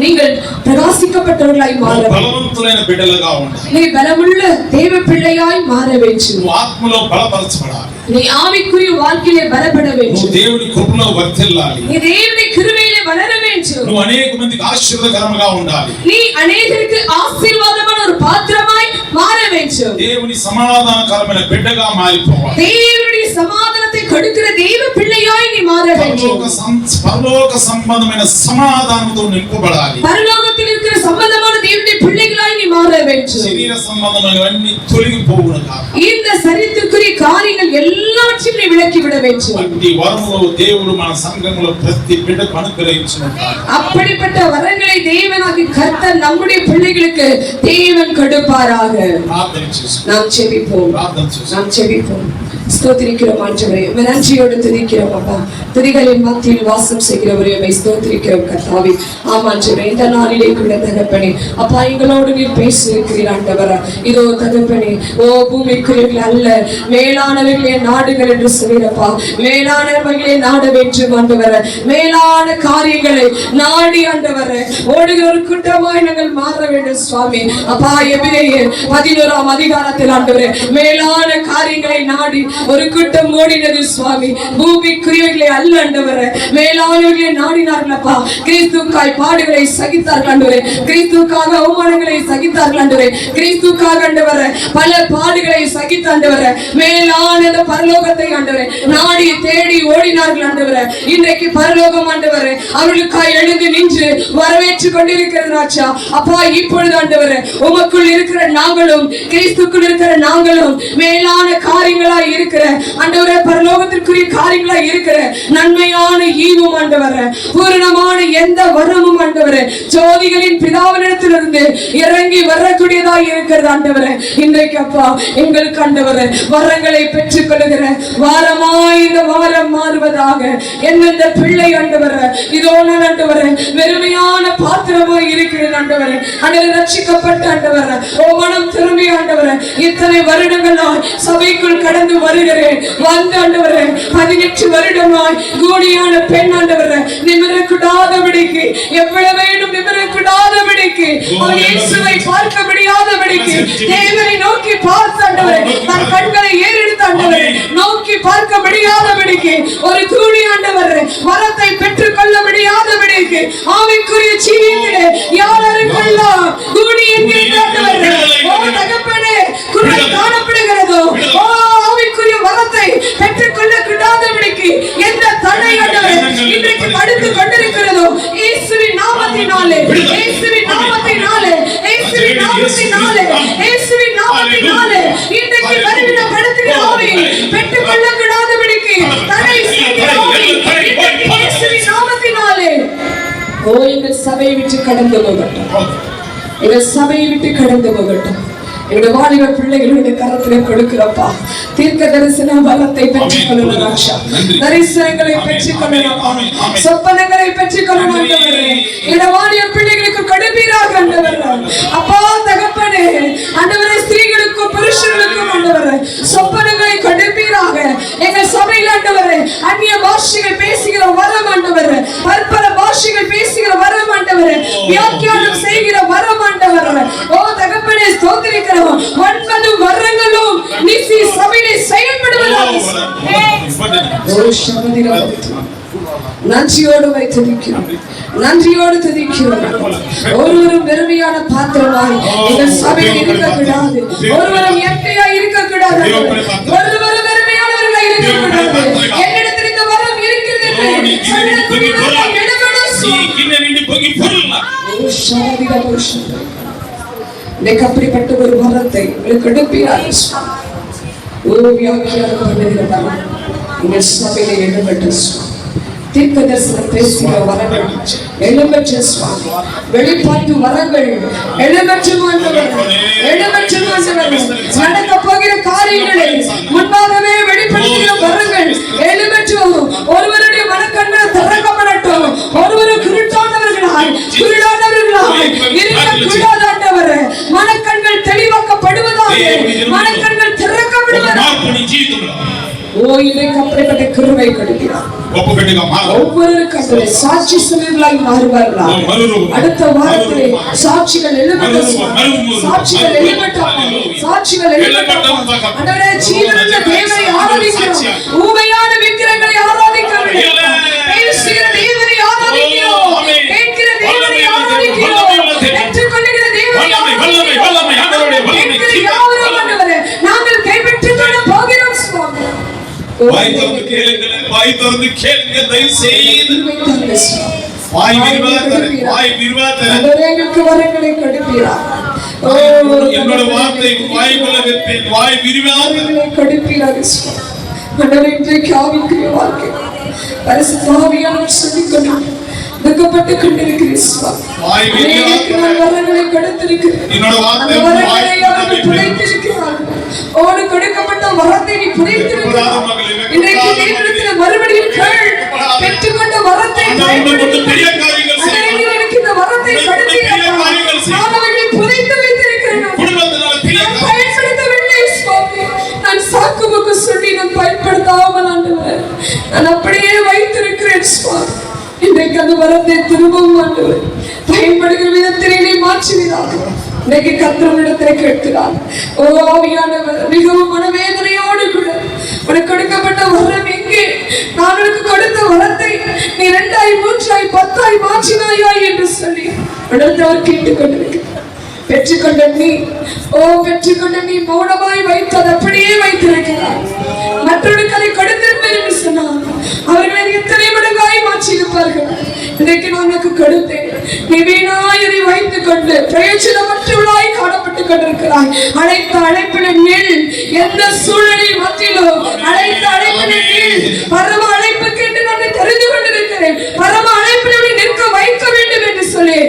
நீங்கள் பிரகாசிக்கப்பட்டவர்களாய் மாற வேண்டும். బలవంతులైన బిడ్డలుగా ఉండాలి. நீ பலமுள்ள தேவ பிள்ளையாய் மாற வேண்டும். ఆత్మలో బలపరచబడాలి. நீ ஆவிக்குரிய வாழ்க்கையிலே பலப்பட வேண்டும். దేవుని కృపలో వర్ధిల్లాలి. நீ தேவனுடைய கிருபையிலே வளர வேண்டும். నువ్వు అనేక మందికి ఆశీర్వాదకరంగా ఉండాలి. நீ அநேகருக்கு ஆசீர்வாதமான ஒரு பாத்திரமாய் மாற வேண்டும். దేవుని సమాధానకరమైన బిడ్డగా మారిపోవాలి. தேவனுடைய சமாதானத்தை கொடுக்கிற தேவ பிள்ளையாய் நீ மாற வேண்டும். పరలోక సంబంధమైన సమాధానంతో నింపబడాలి. பரலோகத்தில் இருக்கிற சம்பந்தமான தேவனுடைய பிள்ளைகளாய் நீ மாற வேண்டும். శరీర సంబంధమైనవన్నీ తొలగిపోవును కాక இந்த சரீரத்துக்குரிய காரியங்கள் எல்லாவற்றையும் நீ விலக்கி விட வேண்டும். అట్టి వరములో దేవుడు మన సంఘములో ప్రతి బిడ్డకు అనుగ్రహించును కాక. அப்படிப்பட்ட வரங்களை தேவனாகிய கர்த்தர் நம்முடைய பிள்ளைகளுக்கு தேவன் கொடுப்பாராக. ప్రార్థన చేసుకో. நாம் ஜெபிப்போம். ప్రార్థన చేసుకో. நாம் ஜெபிப்போம். ஸ்தோத்திரிக்கிறோம் ஆண்டவரே, உம்மை நன்றியோடு துதிக்கிறோம் அப்பா. துதிகளின் மத்தியில் வாசம் செய்கிறவரே, உம்மை ஸ்தோத்திரிக்கிறோம் கர்த்தாவே. ஆமா ஆண்டவரே, இந்த நாளிலே கூட தகப்பனே அப்பா எங்களோடு நீர் பேசியிருக்கிறீர் ஆண்டவரே. இதோ தகப்பனே, ஓ பூமிக்குரியவர்கள் அல்ல மேலானவர்களே நாடுகள் என்று சொல்கிறப்பா. மேலானவர்களே நாட வேண்டும் ஆண்டவரே. மேலான காரியங்களை நாடி ஆண்டவரே ஓடுகிற ஒரு கூட்டமாய் நாங்கள் மாற வேண்டும் சுவாமி. அப்பா எபிரேயர் 11ஆம் அதிகாரத்தில் ஆண்டவரே மேலான காரியங்களை நாடி ஒரு கூட்டம் ஓடினது சுவாமி. பூமிக்குரியவர்களே அல்ல ஆண்டவரே, மேலானவர்களே நாடினார்கள் அப்பா. கிறிஸ்துவுக்காய் பாடுகளை சகித்தார்கள் ஆண்டவரே. கிறிஸ்துவுக்காக அவமானங்களை சகித்தார்கள் ஆண்டவரே. கிறிஸ்துவுக்காக ஆண்டவரே பல பாடுகளை சகித்த ஆண்டவரே மேலான அந்த பரலோகத்தை ஆண்டவரே நாடி தேடி ஓடினார்கள் ஆண்டவரே. இன்றைக்கு பரலோகம் ஆண்டவரே அவர்களுக்காய் எழுந்து நின்று வரவேற்று கொண்டிருக்கிறது ராஜா. அப்பா இப்பொழுது ஆண்டவரே உமக்குள் இருக்கிற நாங்களும் கிறிஸ்துக்குள் இருக்கிற நாங்களும் மேலான காரியங்களாய் இருக்கிற ஆண்டவரே பரலோகத்திற்குரிய காரியங்களா இருக்கிற நன்மையான ஈவும் ஆண்டவரே பூரணமான எந்த வரமும் ஆண்டவரே ஜோதிகளின் பிதாவினிடத்திலிருந்து இறங்கி வரக்கூடியதா இருக்கிறது ஆண்டவரே. இன்றைக்கு அப்பா எங்களுக்கு ஆண்டவரே வரங்களை பெற்றுக் கொள்ளுகிற வாரமாய் இந்த வாரம் மாறுவதாக. எந்தெந்த பிள்ளை ஆண்டவரே இதோ நான் ஆண்டவரே வெறுமையான பாத்திரமாய் இருக்கிறேன் ஆண்டவரே. ஆண்டவரே ரட்சிக்கப்பட்ட ஆண்டவரே ஓ மனம் திரும்பி ஆண்டவரே இத்தனை வருடங்களாய் சபைக்குள் கடந்து வருகிறேன். வந்த ஆண்டவரே 18 வருடமாய் கூடியான பெண் ஆண்டவரே நிமிரக்கூடாதபடிக்கு எவ்வளவு வேண்டும் நிமிரக்கூடாதபடிக்கு அவன் இயேசுவை பார்க்க முடியாதபடிக்கு தேவனை நோக்கி பார்த்த ஆண்டவரே தன் கண்களை ஏறெடுத்த ஆண்டவரே நோக்கி பார்க்க முடியாதபடிக்கு ஒரு கூடி ஆண்டவரே வரத்தை பெற்றுக் கொள்ள முடியாதபடிக்கு ஆவிக்குரிய ஜீவியத்திலே யாரெல்லாம் கூடி என்கிற ஆண்டவரே ஓ தகப்பனே குறை காணப்படுகிறதோ ஓ ஆவிக்குரிய வரத்தை பெற்றுக் கொள்ள கூடாதபடிக்கு எந்த தடை ஆண்டவரே இன்றைக்கு படுத்துக் கொண்டிருக்கிறதோ இயேசுவின் நாமத்தினாலே இயேசுவின் நாமத்தினாலே இயேசுவின் நாமத்தினாலே இயேசுவின் நாமத்தினாலே இன்றைக்கு பரிவிடப்படுத்துகிற ஆவி பெற்றுக் கொள்ள கூடாதபடிக்கு தடை செய்கிற ஆவி இன்றைக்கு இயேசுவின் நாமத்தினாலே ஓ எங்கள் சபையை விட்டு கடந்து போகட்டும். எங்கள் சபையை விட்டு கடந்து போகட்டும். என்னுடைய வாலிப பிள்ளைகளுடைய கரத்திலே கொடுக்கிறப்பா தீர்க்க தரிசன வரத்தை பெற்றுக் கொள்ளணும் ராஜா. தரிசனங்களை பெற்றுக் கொள்ளணும் சொப்பனங்களை பெற்றுக் கொள்ளணும் என்னுடைய வாலிப பிள்ளைகளுக்கு கொடுப்பீராக ஆண்டவரே. அப்பா தகப்பனே ஆண்டவரே ஸ்திரீகளுக்கும் புருஷர்களுக்கும் ஆண்டவரே சொப்பனங்களை கொடுப்பீராக. எங்கள் சபையில் ஆண்டவரே அந்நிய பாஷைகள் பேசுகிற வரம் ஆண்டவரே பற்பல பாஷைகள் பேசுகிற வரம் ஆண்டவரே வியாக்கியானம் செய்கிற வரம் ஆண்டவரே ஓ தகப்பனே ஸ்தோத்திரிக்கிற 9 வரங்களும் நிசி சபையிலே செயல்படுவதாக நன்றியோடு வைத்திருக்கிறோம். நன்றியோடு துதிக்கிறோம். ஒருவரும் வெறுமையான பாத்திரமாய் எங்கள் சபையில் இருக்கக்கூடாது. ஒருவரும் எட்டையாய் இருக்கக்கூடாது. ஒருவரும் வெறுமையானவர்களாய் இருக்கக்கூடாது. என்னிடத்தில் இந்த வரம் இருக்கிறது என்று சொல்லக்கூடியவர்களாய் இடப்படும் அப்படிப்பட்ட ஒரு வரத்தை உங்களுக்கு எடுப்பீராக. ஒரு வியாக்கியானம் பண்ணுகிறதா எங்கள் சபையில எழும்பற்ற தீர்க்க தரிசனம் பேசுகிற வரங்கள் எழும்பற்ற சுவாமி வெளிப்பாட்டு வரங்கள் எழும்பற்று நடக்க போகிற காரியங்களை முன்பாகவே வெளிப்படுத்துகிற வரங்கள் எழும்பற்று ஒருவருடைய மனக்கண்கள் திறக்கப்படட்டும். ஒருவரும் குருடானவர்களாய் இருக்கக்கூடாதவர் மனக்கண்கள் தெளிவாக்கப்படுவதாக மனக்கண்கள் திறக்கப்படுவதாக. ஓ இன்றைக்கு அப்படிப்பட்ட கிருபை கொடுக்கிறார். ஒவ்வொரு சாட்சி சொல்லுகளாய் மாறுவார்களாம். அடுத்த வாரத்திலே சாட்சிகள் எழுதப்படும். சாட்சிகள் எழுதப்படும். சாட்சிகள் எழுதப்படும். அன்றே ஜீவனுள்ள தேவனை ஆராதிக்கிறோம். ஊமையான விக்கிரங்களை ஆராதிக்கிறோம். பேசுகிற தேவனை ஆராதிக்கிறோம். கேட்கிற தேவனை ஆராதிக்கிறோம். பெற்றுக்கொள்ளுகிற தேவனை ஆராதிக்கிறோம். கேட்கிற யாவரும் ஆண்டவரே நாங்கள் கைப்பற்றிக் கொள்ள போகிறோம் சுவாமி. வாய் திறந்து கேளுங்க தயவு செய்து. வாய் விரிவாதர எங்களுக்கு வரங்களை கொடுப்பீராக. என்னோட வார்த்தை வாய்க்குள்ள வைப்பேன். வாய் விரிவாதர கொடுப்பீராக சுவாமி. ஆண்டவரே இன்றைக்கு ஆவிக்குரிய வாழ்க்கை பரிசுத்த ஆவியானவர் சொல்லிக் கொண்டு துக்கப்பட்டு கொண்டிருக்கிறேன் சுவாமி. வரங்களை கொடுத்திருக்கிறேன். என்னோட வார்த்தை அவர்கள் புதைத்திருக்கிறார்கள். ஓடு கொடுக்கப்பட்ட வரத்தை நீ புதைத்திருக்கிறாய். இன்றைக்கு தேவனிடத்தில் மறுபடியும் கேள். பெற்றுக்கொண்ட வரத்தை பயன்படுத்தி எனக்கு இந்த வரத்தை கொடுத்தீர்கள். புதைத்து வைத்திருக்கிறேன். பயன்படுத்தவில்லை சுவாமி. நான் சாக்குமுக்கு சொல்லி நான் பயன்படுத்தாமல் ஆண்டவரே நான் அப்படியே வைத்திருக்கிறேன் சுவாமி. இன்றைக்கு அந்த வரத்தை திரும்பவும் ஆண்டவரே பயன்படுகிற விதத்திலே நீ மாற்றுவீராக. இன்னைக்கு கர்த்தரிடத்திலே கேட்கிறார். ஓ ஆவியானவர் மிகவும் மனவேதனையோடு கூட உனக்கு கொடுக்கப்பட்ட வரம் எங்கே? நான் உனக்கு கொடுத்த வரத்தை நீ 2 3 10 மாற்றினாயா என்று சொல்லி உடனே கேட்டுக் கொண்டிருக்கிறார். பெற்றுக்கொண்ட நீ மௌனமாய் வைத்தது அப்படியே வைத்திருக்கிறார். மற்றவர்களுக்கு அதை கொடுத்திருப்பேன் என்று சொன்னார். அவர்களை எத்தனை மடங்காய் மாற்றி இருப்பார்கள். இன்றைக்கு நான் உனக்கு கொடுத்தேன், நீ வீணாய் இதை வைத்துக் கொண்டு பிரயோஜனமற்றவளாய் காணப்பட்டுக் கொண்டிருக்கிறாய். அழைத்த அழைப்பின் மேல் எந்த சூழலில் மத்தியிலும் அழைத்த அழைப்பின் மேல் பரம அழைப்புக்கு என்று நான் தெரிந்து கொண்டிருக்கிறேன். பரம அழைப்பில் நிற்க வைக்க வேண்டும் என்று சொல்லி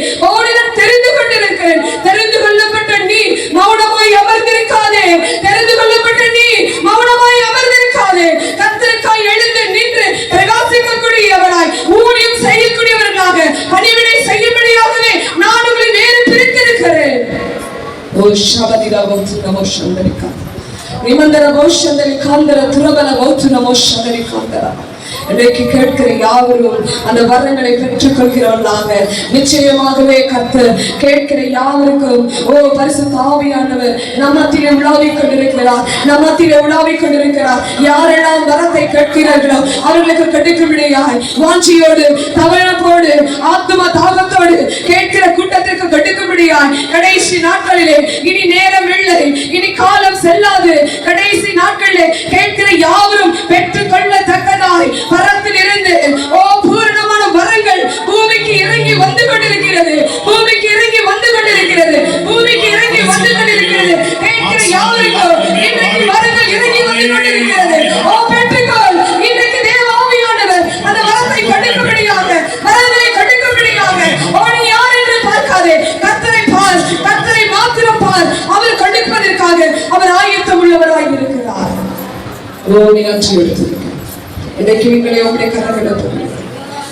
நான் தெரிந்து கொண்டிருக்கிறேன். தெரிந்து கொள்ளப்பட்ட நீ மௌனமாய் அமர்ந்திருக்காதே. தெரிந்து கொள்ளப்பட்ட நீ மௌனமாய் அமர்ந்திருக்காதே. கர்த்தருக்காய் எழுந்து நின்று பிரகாசிக்கக்கூடியவனாய் ஊழியம் செய்யக்கூடியவர்களாக பணிவிடை செய்யும்படியாகவே நான் உங்களை வேறு பிரித்திருக்கிறேன். ஓ ஷபதிரா கோத்து நமோ சந்தரிகா நிமந்தர கோஷந்தரி காந்தர துரபல கோத்து நமோ சந்தரி காந்தரா. இன்றைக்கு கேட்கிற யாவரும் அந்த வரங்களை பெற்றுக் கொள்கிறவர்களாக நிச்சயமாகவே கர்த்தர் கேட்கிற யாவருக்கும் பரிசுத்த ஆவியானவர் நம்மத்திலே உலாவிக் கொண்டிருக்கிறார். நம்மத்திலே உலாவிக் கொண்டிருக்கிறார். யாரெல்லாம் வரத்தை கேட்கிறார்களோ அவர்களுக்கு கிடைக்கும்படியாய் வாஞ்சியோடு தவழப்போடு ஆத்தும தாகத்தோடு கேட்கிற கூட்டத்திற்கு கிடைக்கும்படியாய் கடைசி நாட்களிலே இனி நேரம் இல்லை, இனி காலம் செல்லாது. கடைசி நாட்களிலே கேட்கிற யாவரும் பெற்றுக் கொள்ளத்தக்கதாய் பரத்தில் இருந்து பூரணமான வரங்கள் பூமிக்கு இறங்கி வந்து கொண்டிருக்கிறது. பூமிக்கு இறங்கி வந்து கொண்டிருக்கிறது. பூமிக்கு இறங்கி வந்து கொண்டிருக்கிறது. கேட்கிற யாவருக்கும் இன்றைக்கு வரங்கள் இறங்கி வந்து கொண்டிருக்கிறது. பெற்றுக்கொள். இன்றைக்கு தேவ ஆவியானவர் அந்த வரத்தை கொடுக்கும்படியாக, வரங்களை கொடுக்கும்படியாக நீ யார் என்று பார்க்காதே, கர்த்தரை பார். கர்த்தரை மாத்திரம் பார். அவர் கொடுப்பதற்காக அவர் ஆயத்தம் உள்ளவராய் இருக்கிறார். நீ நன்றி எடுத்து இன்றைக்கு எங்களை உங்களுடைய கரங்களில்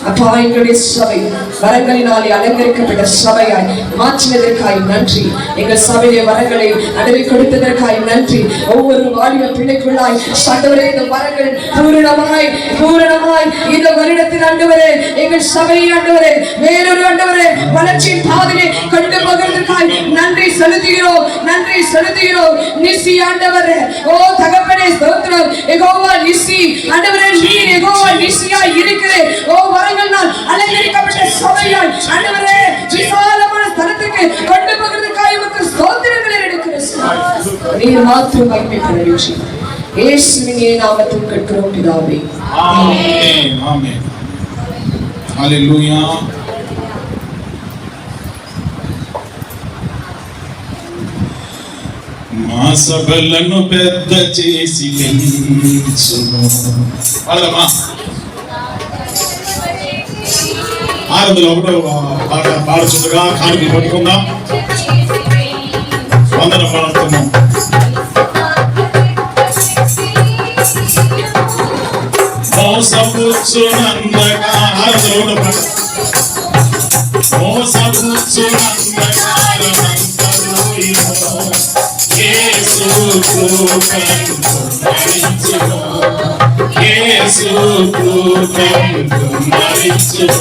அப்பா, எங்களுடைய சபை வரங்களினாலே அலங்கரிக்கப்பட்ட சபையாய் மாற்றினதற்காய் நன்றி. எங்கள் சபையை வரங்களை அடவி கொடுத்ததற்காய் நன்றி. ஒவ்வொரு வாலிப பிள்ளைக்குள்ளாய் ஆண்டவரே இந்த வரங்கள் பூரணமாய் இந்த வருடத்தில் ஆண்டவரே எங்கள் சபையை ஆண்டவரே வேறொரு ஆண்டவரே வளர்ச்சியின் பாதையை கொண்டு போகிறதற்காய் நன்றி செலுத்துகிறோம். நன்றி செலுத்துகிறோம். நிசி ஆண்டவரே, தகப்பனே ஸ்தோத்திரம். யெகோவா நிசி ஆண்டவரே, நீர் யெகோவா நிசியாய் இருக்கிறேன். வரங்களால் அலங்கரிக்கப்பட்ட சபையாய் ஆண்டவரே விசாலமான ஸ்தலத்துக்கு கொண்டு போகிறதற்காக உமக்கு ஸ்தோத்திரங்களை எடுக்கிறேன். நீர் மாத்திரம் மகிமைப்படுவீர். இயேசுவின் நாமத்தில் கேட்கிறோம் பிதாவே. ஆமென். ஆமென். ஹல்லேலூயா. మా సభలను పెద్ద చేసి ఆరంభంలో ఒకటో పాట పాడుచుండగా కానుకలు పట్టుకుందాం. వందన పాడుతున్నాం. మోసపుచ్చునందగా ఆరంభంలో ఒకటో పాట. మోసపుచ్చునందగా యేసు కృపను కుమ్మరించును. యేసు కృపను కుమ్మరించును.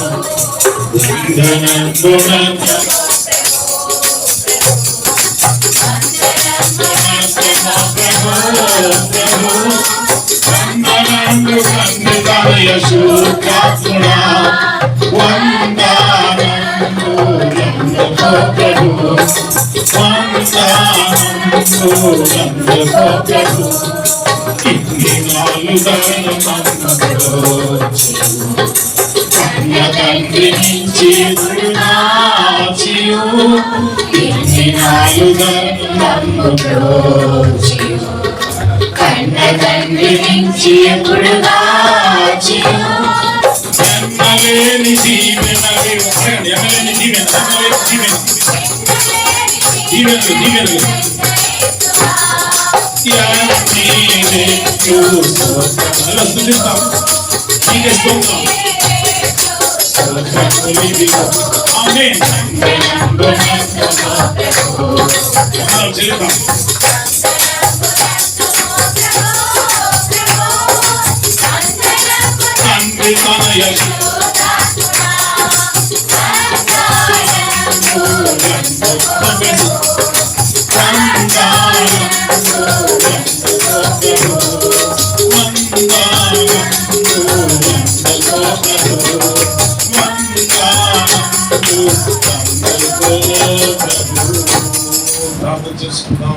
ప్రార్థన చేసుకుందాం.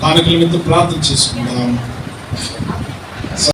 కానుకల మీద ప్రార్థన చేసుకుందాం.